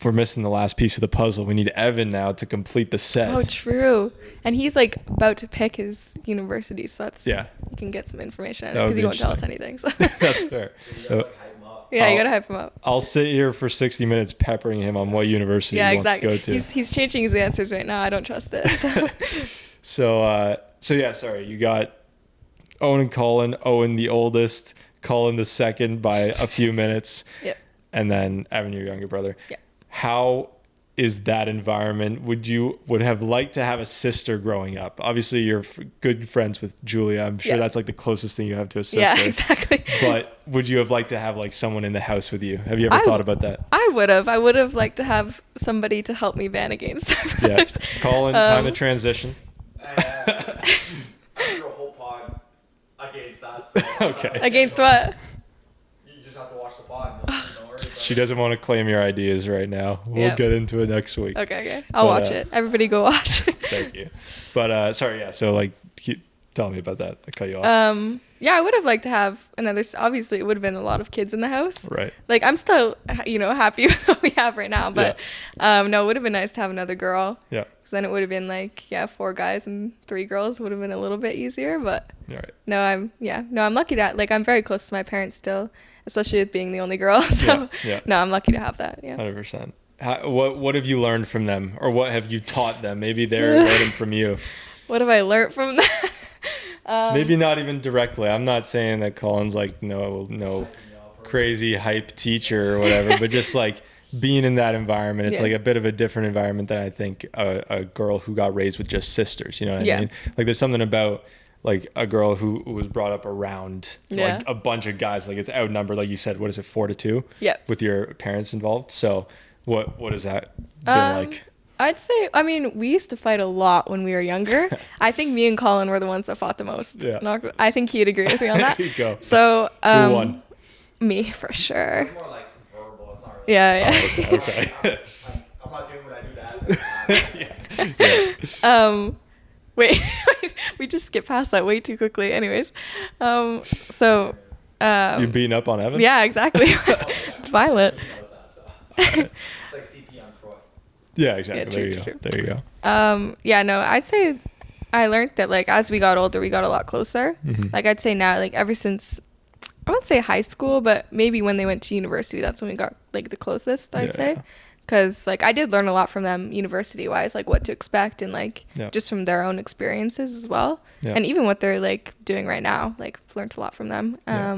we're missing the last piece of the puzzle. We need Evan now to complete the set. Oh, true. And he's like about to pick his university, so that's Yeah. You can get some information That would because be he won't tell us interesting. anything. So. That's fair. You So gotta like hype 'em up. Yeah, you I'll- gotta hype him up. I'll sit here for 60 minutes peppering him on what university Yeah, he wants exactly. to go to. He's changing his answers right now. I don't trust it. So yeah, sorry. You got Owen and Colin. Owen the oldest, Colin the second by a few minutes, Yep. and then Evan, your younger brother. Yeah. How is that environment? Would have liked to have a sister growing up? Obviously, you're good friends with Julia. I'm sure Yeah. that's like the closest thing you have to a sister. Yeah, exactly. But would you have liked to have like someone in the house with you? Have you ever I thought about that? I would have. I would have liked to have somebody to help me ban against our Yeah. brothers. Colin, time of Um, transition. I threw a whole pod against that. So, Okay. Against what? You just have to watch the pod. And don't worry about She it. doesn't want to claim your ideas right now. We'll Yep. get into it next week. Okay. I'll But, watch it. Everybody go watch. Thank you. But sorry, yeah. So like, tell me about that. I cut you off. Yeah, I would have liked to have another. Obviously, it would have been a lot of kids in the house. Right. Like I'm still, happy with what we have right now. But no, it would have been nice to have another girl. Yeah. Because then it would have been like 4 guys and 3 girls would have been a little bit easier. But All right. no, I'm lucky that like I'm very close to my parents still, especially with being the only girl. So Yeah. no, I'm lucky to have that. Yeah. 100%. What have you learned from them, or what have you taught them? Maybe they're learning from you. What have I learned from that? Maybe not even directly. I'm not saying that Colin's like no crazy hype teacher or whatever, but just like being in that environment, it's Yeah. like a bit of a different environment than I think a girl who got raised with just sisters. You know what I Yeah. mean? Like there's something about like a girl who was brought up around Yeah. like a bunch of guys. Like it's outnumbered, like you said. What is it, 4-2? Yep. With your parents involved. So what has that been like? I'd say, we used to fight a lot when we were younger. I think me and Colin were the ones that fought the most. Yeah. I think he'd agree with me on that. There you go. So, Who won? me for sure. It's more like verbal. It's not really. Yeah, Oh, okay. Like, I'm not doing what I do to Adam. Yeah. Wait, we just skipped past that way too quickly. Anyways, so. You beating up on Evan? Yeah, exactly. Violent. He knows that, so. It's like CP on Troy. Yeah, exactly. Yeah, there you true, go. true. There you go. Yeah, no, I'd say I learned that like as we got older, we got a lot closer. Mhm. Like I'd say now, like ever since I wouldn't say high school, but maybe when they went to university, that's when we got like the closest. I'd Yeah. say, because like I did learn a lot from them university wise, like what to expect and like Yeah. just from their own experiences as well, Yeah. and even what they're like doing right now. Like I've learned a lot from them. Yeah.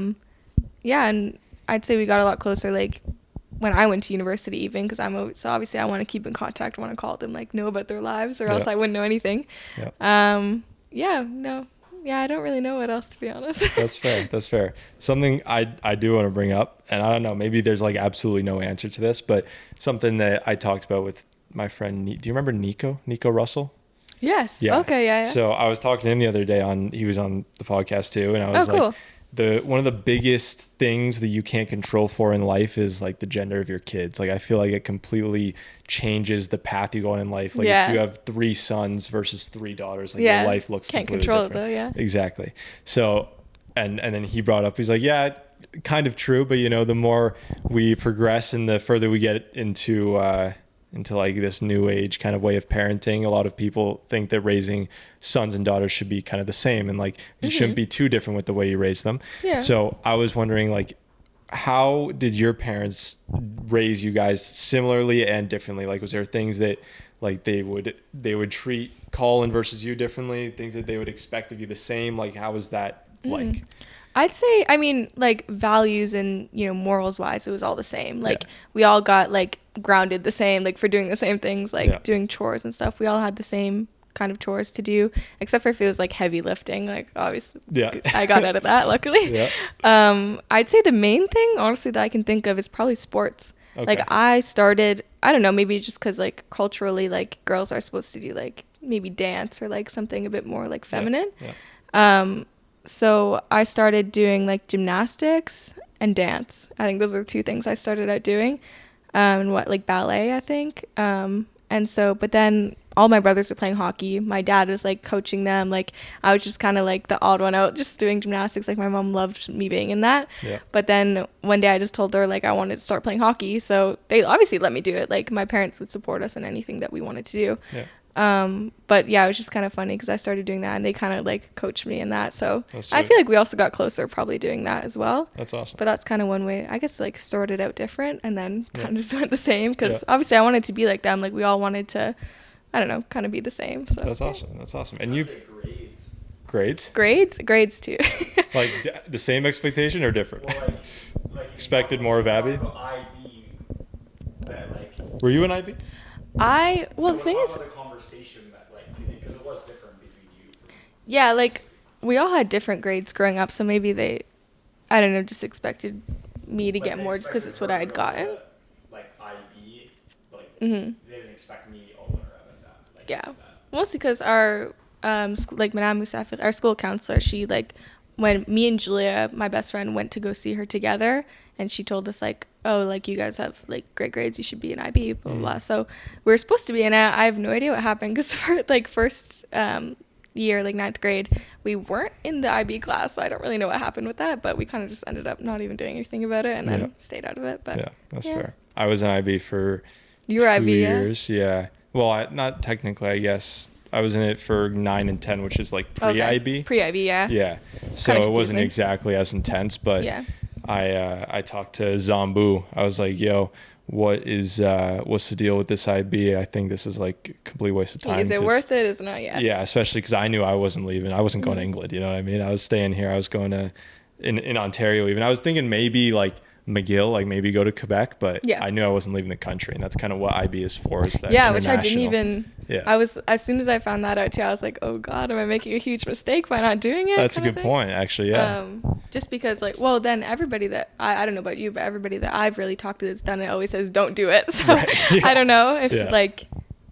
Yeah, and I'd say we got a lot closer. Like when I went to university, even because so obviously I want to keep in contact, want to call them, like know about their lives, or else I wouldn't know anything. I don't really know what else, to be honest. That's fair. Something I do want to bring up, and I don't know, maybe there's like absolutely no answer to this, but something that I talked about with my friend, do you remember Nico Russell? Yes. Yeah. Okay. Yeah. So I was talking to him the other day he was on the podcast too, and I was cool. one of the biggest things that you can't control for in life is like the gender of your kids. Like I feel like it completely changes the path you go on in life. Like if you have 3 sons versus 3 daughters, like your life looks can't completely control different. it though. Yeah. Exactly. So and then he brought up, he's like, yeah, kind of true, but the more we progress and the further we get into like this new age kind of way of parenting, a lot of people think that raising sons and daughters should be kind of the same, and like you shouldn't be too different with the way you raise them. Yeah. So I was wondering, like, how did your parents raise you guys similarly and differently? Like, was there things that like they would treat Colin versus you differently, things that they would expect of you the same? Like, how was that like? I'd say, I mean, like values and, morals wise, it was all the same. Like we all got like grounded the same, like for doing the same things, like doing chores and stuff. We all had the same kind of chores to do, except for if it was like heavy lifting, like obviously I got out of that, luckily. I'd say the main thing, honestly, that I can think of is probably sports. Okay. Like I started, I don't know, maybe just because like culturally, like girls are supposed to do like maybe dance or like something a bit more like feminine. So I started doing like gymnastics and dance. I think those are the 2 things I started out doing. And like ballet, I think. But then all my brothers were playing hockey. My dad was like coaching them. Like I was just kind of like the odd one out, just doing gymnastics. Like my mom loved me being in that. Yeah. But then one day I just told her like I wanted to start playing hockey. So they obviously let me do it. Like my parents would support us in anything that we wanted to do. Yeah. But yeah, it was just kind of funny because I started doing that and they kind of like coached me in that. So I feel like we also got closer probably doing that as well. That's awesome. But that's kind of one way, I guess, like started out different and then kind of just went the same because obviously I wanted to be like them. Like we all wanted to, I don't know, kind of be the same. So that's awesome. And you grades too. Like the same expectation or different? Well, like expected more of Abby? Were you an IB? The thing is, because it was different between you. Yeah, like we all had different grades growing up, so maybe they, I don't know, just expected me to get more just because it's what I had gotten. Like IB, they didn't expect me older than that. Like, yeah, mostly because our like Madame Musafir, our school counselor, she like when me and Julia, my best friend, went to go see her together, and she told us like, oh, like you guys have like great grades, you should be an IB, blah blah blah. So we were supposed to be in it. I have no idea what happened because for like first year, like 9th grade, we weren't in the IB class, so I don't really know what happened with that, but we kind of just ended up not even doing anything about it and then stayed out of it. But that's fair. I was an IB for you were 2 IB, years. Yeah. Well, not technically, I guess. I was in it for 9 and 10, which is like pre-IB. Okay. Pre-IB, yeah. Yeah. So it wasn't exactly as intense, but I talked to Zambu. I was like, yo, what's the deal with this IB? I think this is like a complete waste of time. Is it worth it? Is it not yet? Yeah, especially because I knew I wasn't leaving. I wasn't going to England, you know what I mean? I was staying here. I was going to, in Ontario even. I was thinking maybe like McGill, like maybe go to Quebec, but I knew I wasn't leaving the country, and that's kind of what IB is for. Is that which I didn't even. Yeah. I was, as soon as I found that out too, I was like, oh God, am I making a huge mistake by not doing it? That's a good point, actually. Yeah. Just because like, well, then everybody that I don't know about you, but everybody that I've really talked to that's done it always says don't do it. So I don't know if like,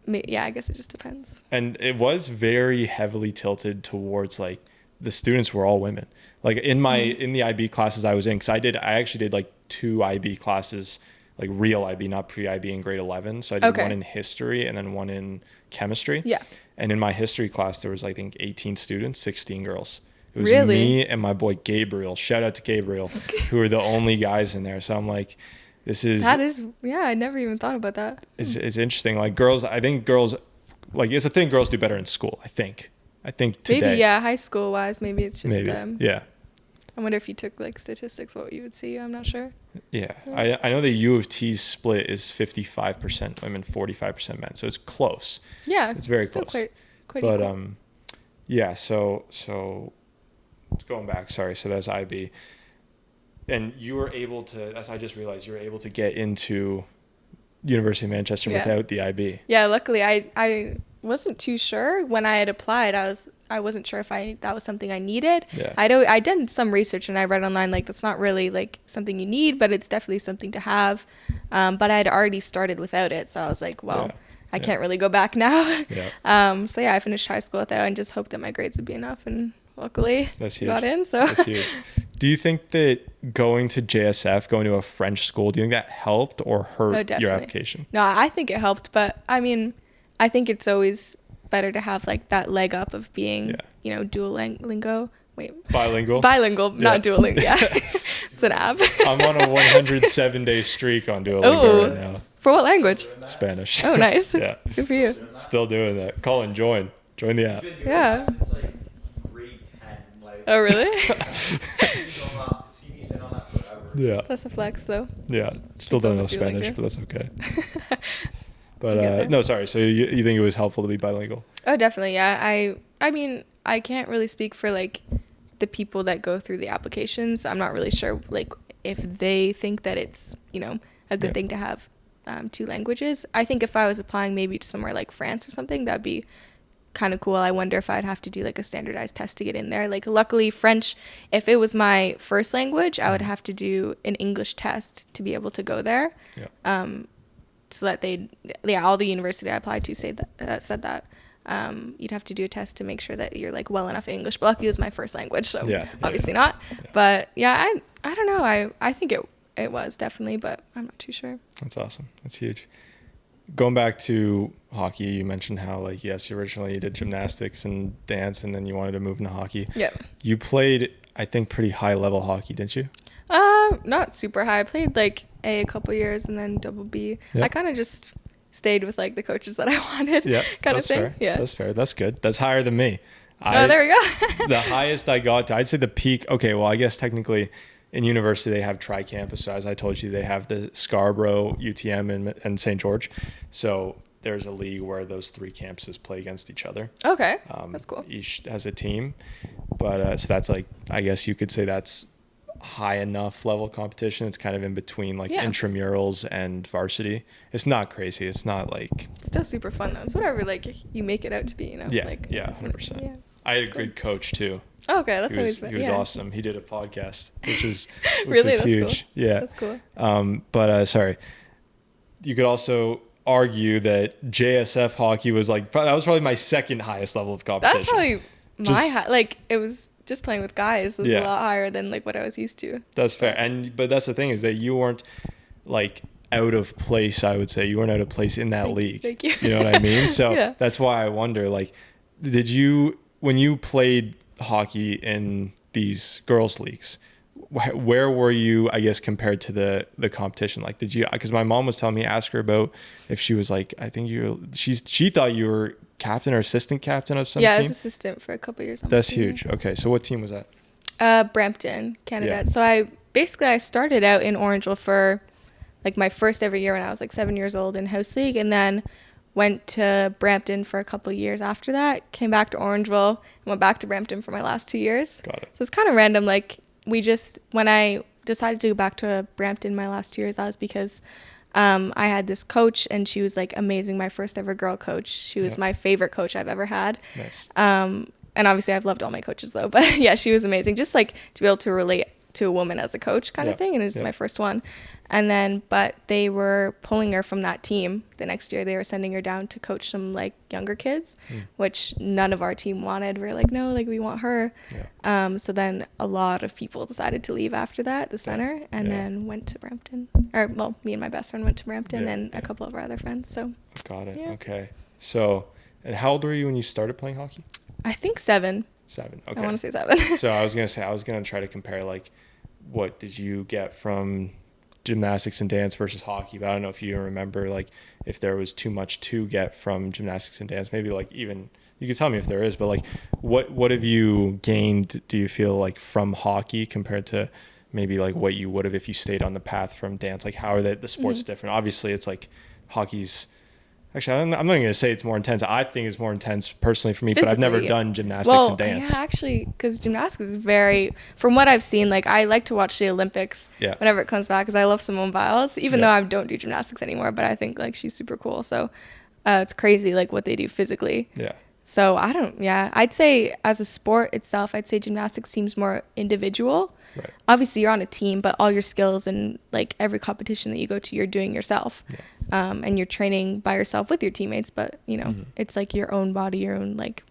I guess it just depends. And it was very heavily tilted towards like the students were all women. Like in the IB classes I was in, because I actually did like 2 IB classes, like real IB, not pre-IB, in grade 11. So I did one in history and then one in chemistry. Yeah. And in my history class, there was, I think, 18 students, 16 girls. It was me and my boy Gabriel. Shout out to Gabriel, who were the only guys in there. So I'm like, I never even thought about that. It's interesting. Like girls, I think girls, like it's a thing girls do better in school, I think today. Maybe, high school wise, maybe it's just, yeah. I wonder if you took like statistics, what you would see. I'm not sure. Yeah. I know the U of T's split is 55% women, 45% men. So it's close. Yeah. It's very still close. Quite but, equal. so going back, sorry. So that's IB. And you were able to, as I just realized, you were able to get into University of Manchester Yeah. without the IB. Yeah, luckily I wasn't too sure when I had applied. I wasn't sure if that was something I needed. Yeah. I did some research and I read online like that's not really like something you need, but it's definitely something to have. But I had already started without it, so I was like, well, Yeah. I can't really go back now. Yeah. So yeah, I finished high school without and just hoped that my grades would be enough, and luckily That's huge. got in. So That's huge. Do you think that going to JSF, going to a French school, do you think that helped or hurt your definitely. application? No, I think it helped, but I mean, I think it's always better to have like that leg up of being, Duolingo. Bilingual? Bilingual, not Duolingo. Yeah. It's an app. I'm on a 107-day streak on Duolingo right now. For what language? Spanish. Oh, nice. Yeah. Good for you. Still doing that. Colin, join the app. Yeah. It's like grade 10. Like, Oh, really? CV's been on that forever. Yeah. That's a flex, though. Yeah. Still don't know Duolingo. Spanish, but that's okay. But Together. no, sorry. So you think it was helpful to be bilingual? Oh, definitely. Yeah. I mean, I can't really speak for like the people that go through the applications. I'm not really sure like if they think that it's, a good thing to have 2 languages. I think if I was applying maybe to somewhere like France or something, that'd be kind of cool. I wonder if I'd have to do like a standardized test to get in there. Like luckily French, if it was my first language, I would have to do an English test to be able to go there. Yeah. So that all the university I applied to said that you'd have to do a test to make sure that you're like well enough in English. But luckily it was my first language, so obviously not. Yeah. But yeah, I don't know. I think it was definitely, but I'm not too sure. That's awesome. That's huge. Going back to hockey, you mentioned how like, yes, you originally did gymnastics and dance and then you wanted to move into hockey. Yep. You played, I think, pretty high level hockey, didn't you? Not super high. I played like A couple years and then double B. Yep. I kind of just stayed with like the coaches that I wanted. Yeah. Kind of thing. Fair. Yeah. That's fair. That's good. That's higher than me. There we go. The highest I got to, I'd say the peak. Okay. Well, I guess technically in university they have tri-campus. So as I told you, they have the Scarborough, UTM and St. George. So there's a league where those 3 campuses play against each other. Okay. That's cool. Each has a team. But so that's like, I guess you could say that's high enough level competition. It's kind of in between like intramurals and varsity. It's not crazy. It's not like, It's still super fun though. It's whatever like you make it out to be, Yeah. Like, Yeah. 100%. Yeah. I had a That's good coach too. Oh, okay. That's He was always been. awesome. He did a podcast, which is Really? That's huge. cool. Yeah. That's cool. But sorry, you could also argue that JSF hockey was like, that was probably my second highest level of competition. That's probably like it was just playing with guys was Yeah. a lot higher than like what I was used to. That's fair. But that's the thing is that you weren't like out of place. I would say you weren't out of place in that league. Thank you. You know what I mean? So Yeah. that's why I wonder, like, when you played hockey in these girls leagues, where were you, I guess, compared to the competition? Like, did you, because my mom was telling me, ask her about if she was like, I think she thought you were captain or assistant captain of some team. Yeah, I was assistant for a couple years. On That's the team. huge. Okay. So what team was that? Brampton, Canada. Yeah. So I started out in Orangeville for like my first ever year when I was like 7 years old in house league, and then went to Brampton for a couple years after that, came back to Orangeville and went back to Brampton for my last 2 years. Got it. So it's kind of random. Like when I decided to go back to Brampton my last 2 years, that was because I had this coach and she was like amazing. My first ever girl coach. She was my favorite coach I've ever had. Nice. And obviously I've loved all my coaches though, but yeah, she was amazing. Just like to be able to relate to a woman as a coach kind of thing. And it was my first one. And then, but they were pulling her from that team the next year. They were sending her down to coach some like younger kids, which none of our team wanted. We were like, no, like we want her. Yeah. So then a lot of people decided to leave after that, the center, and then went to Brampton. Me and my best friend went to Brampton and a couple of our other friends. So Got it. Yeah. Okay. So, and how old were you when you started playing hockey? I think 7. 7. Okay. I want to say 7. So I was going to try to compare like, what did you get from gymnastics and dance versus hockey? But I don't know if you remember, like, if there was too much to get from gymnastics and dance. Maybe like even you could tell me if there is, but like what have you gained, do you feel like, from hockey compared to maybe like what you would have if you stayed on the path from dance? Like how are the sports different? Obviously it's like hockey's Actually, I'm not even going to say it's more intense. I think it's more intense personally for me, but I've Physically, never yeah. done gymnastics and dance. Yeah, actually, because gymnastics is very, from what I've seen, like I like to watch the Olympics Yeah. whenever it comes back because I love Simone Biles, even Yeah. though I don't do gymnastics anymore, but I think like she's super cool. So it's crazy like what they do physically. Yeah. So I'd say as a sport itself, I'd say gymnastics seems more individual. Right. Obviously you're on a team, but all your skills and like every competition that you go to, you're doing yourself. Yeah. And you're training by yourself with your teammates, but you know, Mm-hmm. it's like your own body, your own like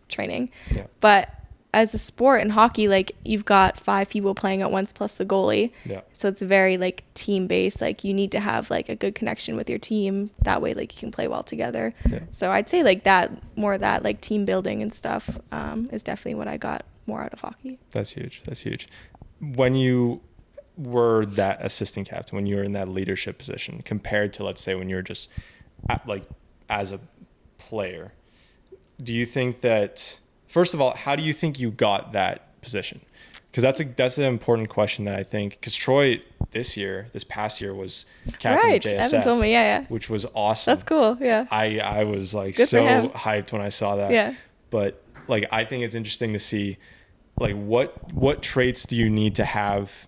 training. Yeah. But as a sport in hockey, like you've got 5 people playing at once plus the goalie. Yeah. So it's very like team based. Like you need to have like a good connection with your team. That way, like you can play well together. Yeah. So I'd say like that, more of that like team building and stuff is definitely what I got more out of hockey. That's huge. That's huge. When you were that assistant captain, when you were in that leadership position, compared to, let's say, when you were just like as a player, do you think that, first of all, how do you think you got that position? Because that's an important question that I think, because Troy this past year was captain Right, of JSF, Evan told me, yeah. which was awesome. That's cool, yeah. I was like Good for so him. hyped when I saw that. Yeah. But like, I think it's interesting to see, like, what traits do you need to have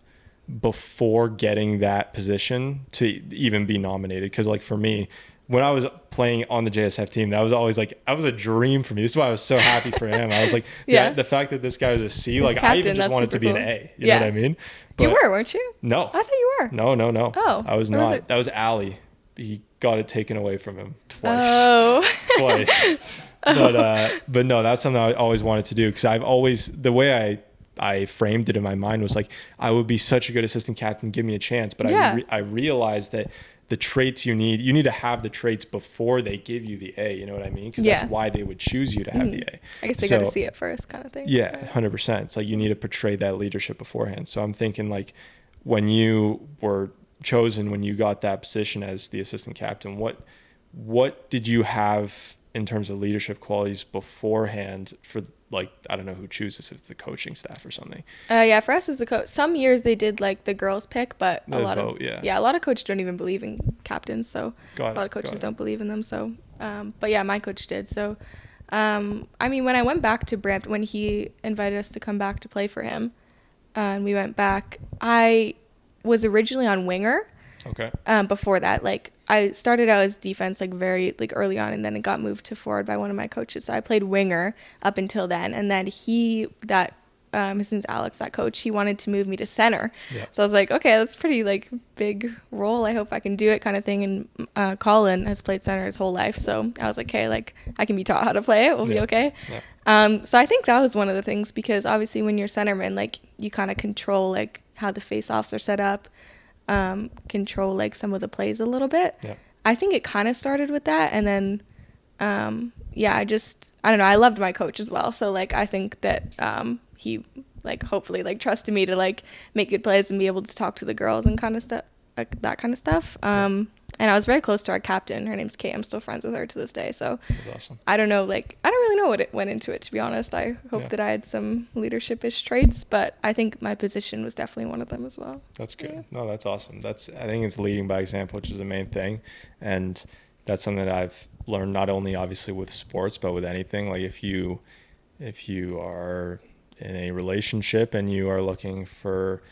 before getting that position to even be nominated? Because like for me, when I was playing on the JSF team, that was always like, that was a dream for me. This is why I was so happy for him. I was like, Yeah. the fact that this guy was a C, He's like captain, I even just that's wanted to super be an cool. A. You Yeah. know what I mean? You were, weren't you? No. I thought you were. No. Oh. I was where was not. it? That was Ali. He got it taken away from him twice. Oh. Twice. But no, that's something I always wanted to do, because I've always, the way I framed it in my mind was like, I would be such a good assistant captain, give me a chance. But Yeah. I realized that the traits you need to have the traits before they give you the A. You know what I mean? Because Yeah. that's why they would choose you to have the A. I guess they got to see it first, kind of thing. Yeah, 100%. It's like you need to portray that leadership beforehand. So I'm thinking, like, when you were chosen, when you got that position as the assistant captain, what did you have in terms of leadership qualities beforehand for, like, I don't know who chooses, if it's the coaching staff or something. Yeah, for us as the coach, some years they did like the girls pick, but a The lot vote, of yeah. a lot of coaches don't even believe in captains, so a lot of coaches don't believe in them. So, but yeah, my coach did. So, I mean, when I went back to Brampton, when he invited us to come back to play for him, and we went back, I was originally on winger. Okay. Before that, like I started out as defense like very like early on, and then it got moved to forward by one of my coaches. So I played winger up until then, and then his name's Alex, that coach, he wanted to move me to center. Yeah. So I was like, okay, that's pretty like big role. I hope I can do it, kind of thing. And Colin has played center his whole life, so I was like, okay, like I can be taught how to play it. We'll be okay. Yeah. So I think that was one of the things, because obviously when you're centerman, like you kind of control like how the face-offs are set up. Control like some of the plays a little bit. Yeah. I think it kind of started with that, and then I don't know, I loved my coach as well, so like I think that he like hopefully like trusted me to like make good plays and be able to talk to the girls and kind of stuff, like that kind of stuff. And I was very close to our captain. Her name's Kay. I'm still friends with her to this day. So That's awesome. I don't know, like, I don't really know what it went into it, to be honest. I hope that I had some leadership-ish traits, but I think my position was definitely one of them as well. That's good. Yeah. No, that's awesome. I think it's leading by example, which is the main thing. And that's something that I've learned, not only obviously with sports, but with anything. Like if you are in a relationship and you are looking for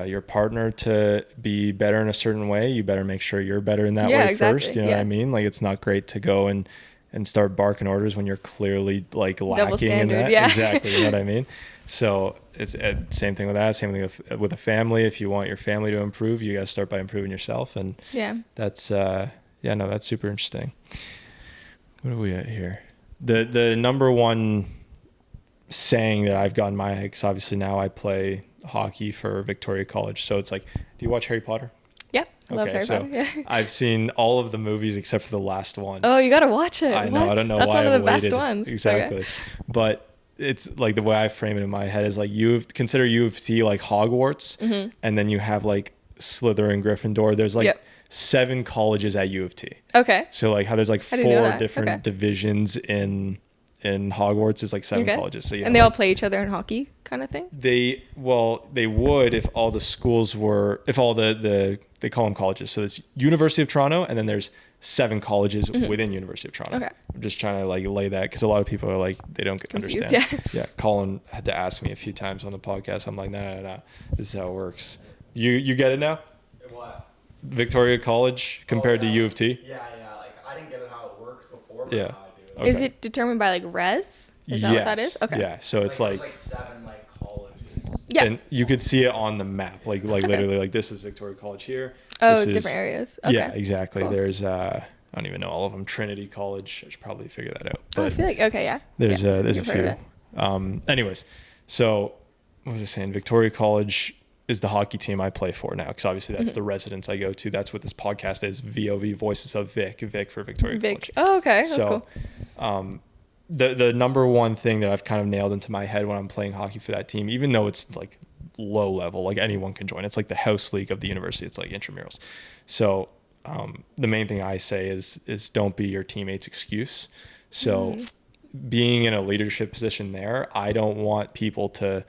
your partner to be better in a certain way, you better make sure you're better in that way first. You know what I mean? Like it's not great to go and start barking orders when you're clearly like lacking in that. Yeah. Exactly. You know what I mean? So it's same thing with that. Same thing with a family. If you want your family to improve, you got to start by improving yourself. And that's that's super interesting. What are we at here? The number one saying that I've gotten my head, 'cause obviously now I play hockey for Victoria College. So it's like, do you watch Harry Potter? Yeah, I love Harry Potter. Yeah. I've seen all of the movies except for the last one. Oh, you got to watch it. I know. What? I don't know That's why one of I the best waited. ones. Exactly. Okay. But it's like the way I frame it in my head is like consider U of T like Hogwarts, and then you have like Slytherin, Gryffindor. There's like 7 colleges at U of T. Okay. So like how there's like 4 different divisions in Hogwarts is like 7 colleges. So and they all play each other in hockey kind of thing? They would if all the schools were, if all the they call them colleges. So there's University of Toronto, and then there's 7 colleges within University of Toronto. Okay. I'm just trying to like lay that because a lot of people are like, they don't Confused, understand. yeah. Yeah. Colin had to ask me a few times on the podcast. I'm like, no. This is how it works. You get it now? What? Victoria College compared to U of T? Yeah. Like I didn't get it how it worked before, but Yeah. now I do. Okay. Is it determined by like res? Is that what that is? Okay. Yeah. So it's there's like 7 like colleges. Yeah. and you could see it on the map, like literally, like this is Victoria College here. Oh, This it's is- different areas. Okay. Yeah, exactly. Cool. There's I don't even know all of them. Trinity College. I should probably figure that out. Oh, I But feel like okay, yeah. there's Yeah, there's a you've heard of few. it. Anyways, so what was I saying? Victoria College is the hockey team I play for now, because obviously that's the residence I go to. That's what this podcast is. VoV, Voices of Vic for Victoria College. Oh, okay. That's So, cool. The number one thing that I've kind of nailed into my head when I'm playing hockey for that team, even though it's like low level, like anyone can join. It's like the house league of the university. It's like intramurals. So the main thing I say is don't be your teammate's excuse. So being in a leadership position there, I don't want people to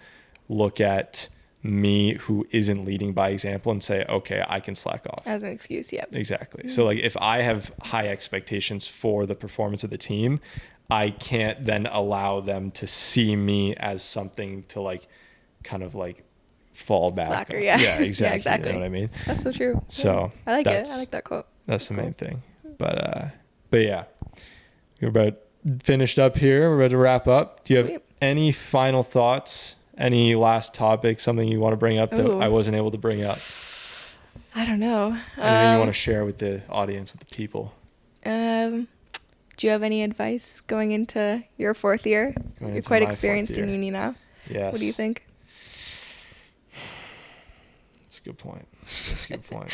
look at me who isn't leading by example and say, okay, I can slack off. As an excuse, yep. Exactly. So like if I have high expectations for the performance of the team, I can't then allow them to see me as something to like kind of like fall back Slacker, on. yeah. Yeah, exactly. Yeah, exactly. You know what I mean? That's so true. So I like it. that's- I like that quote. That's the cool. main thing. But yeah, we're about finished up here. We're about to wrap up. Do you have Sweet. any final thoughts? Any last topic? Something you want to bring up that Ooh. I wasn't able to bring up? I don't know. Anything you want to share with the audience, with the people? Do you have any advice going into your 4th year? Going You're into quite my experienced 4th in year. uni now. Yes. What do you think? That's a good point. That's a good point.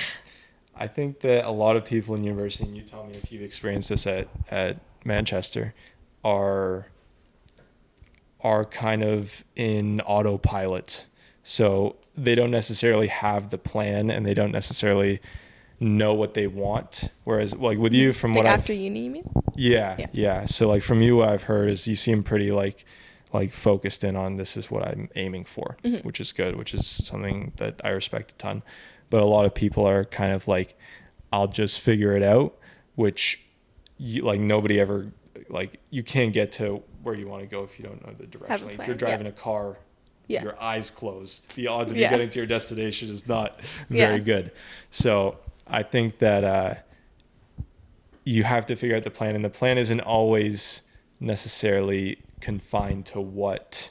I think that a lot of people in university, and you tell me if you've experienced this at Manchester, are kind of in autopilot. So they don't necessarily have the plan and they don't necessarily know what they want. Whereas like with you, from Like what after uni, you mean? Yeah. So like from you, what I've heard is you seem pretty like focused in on this is what I'm aiming for, which is good, which is something that I respect a ton. But a lot of people are kind of like, I'll just figure it out, which like nobody ever, like you can't get to where you want to go if you don't know the direction. Like if you're driving a car, your eyes closed, the odds of you getting to your destination is not very good. So I think that you have to figure out the plan, and the plan isn't always necessarily confined to what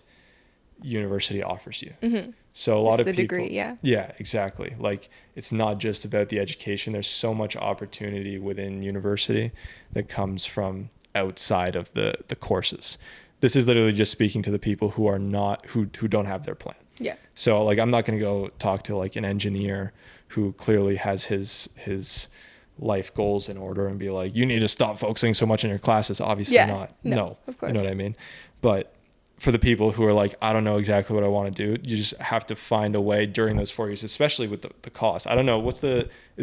university offers you. So a lot of the people, degree, yeah, exactly. Like it's not just about the education. There's so much opportunity within university that comes from outside of the courses. This is literally just speaking to the people who are not, who don't have their plan. Yeah. So like, I'm not going to go talk to like an engineer who clearly has his life goals in order and be like, you need to stop focusing so much on your classes. Obviously not. No, of course. You know what I mean? But for the people who are like, I don't know exactly what I want to do, you just have to find a way during those 4 years, especially with the cost. I don't know. Is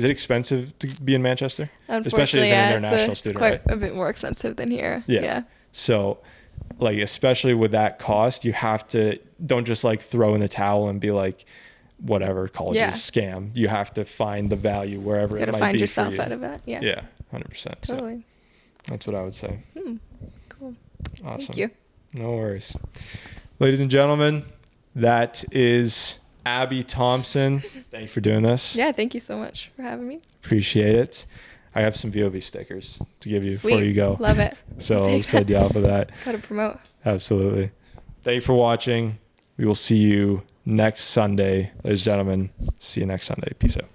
it expensive to be in Manchester? Especially as an international student, it's right? quite a bit more expensive than here. Yeah. So like, especially with that cost, you have to, don't just like throw in the towel and be like, whatever, college is a scam. You have to find the value wherever it might be. You gotta find yourself for you. out of it. Yeah. Yeah, 100%. Totally. So that's what I would say. Cool. Awesome. Thank you. No worries. Ladies and gentlemen, that is Abbey Thompson. Thank you for doing this. Yeah, thank you so much for having me. Appreciate it. I have some VoV stickers to give you Sweet. before you go. Love it. So I'll send you out for that. Gotta promote. Absolutely. Thank you for watching. We will see you next Sunday. Ladies and gentlemen, see you next Sunday. Peace out.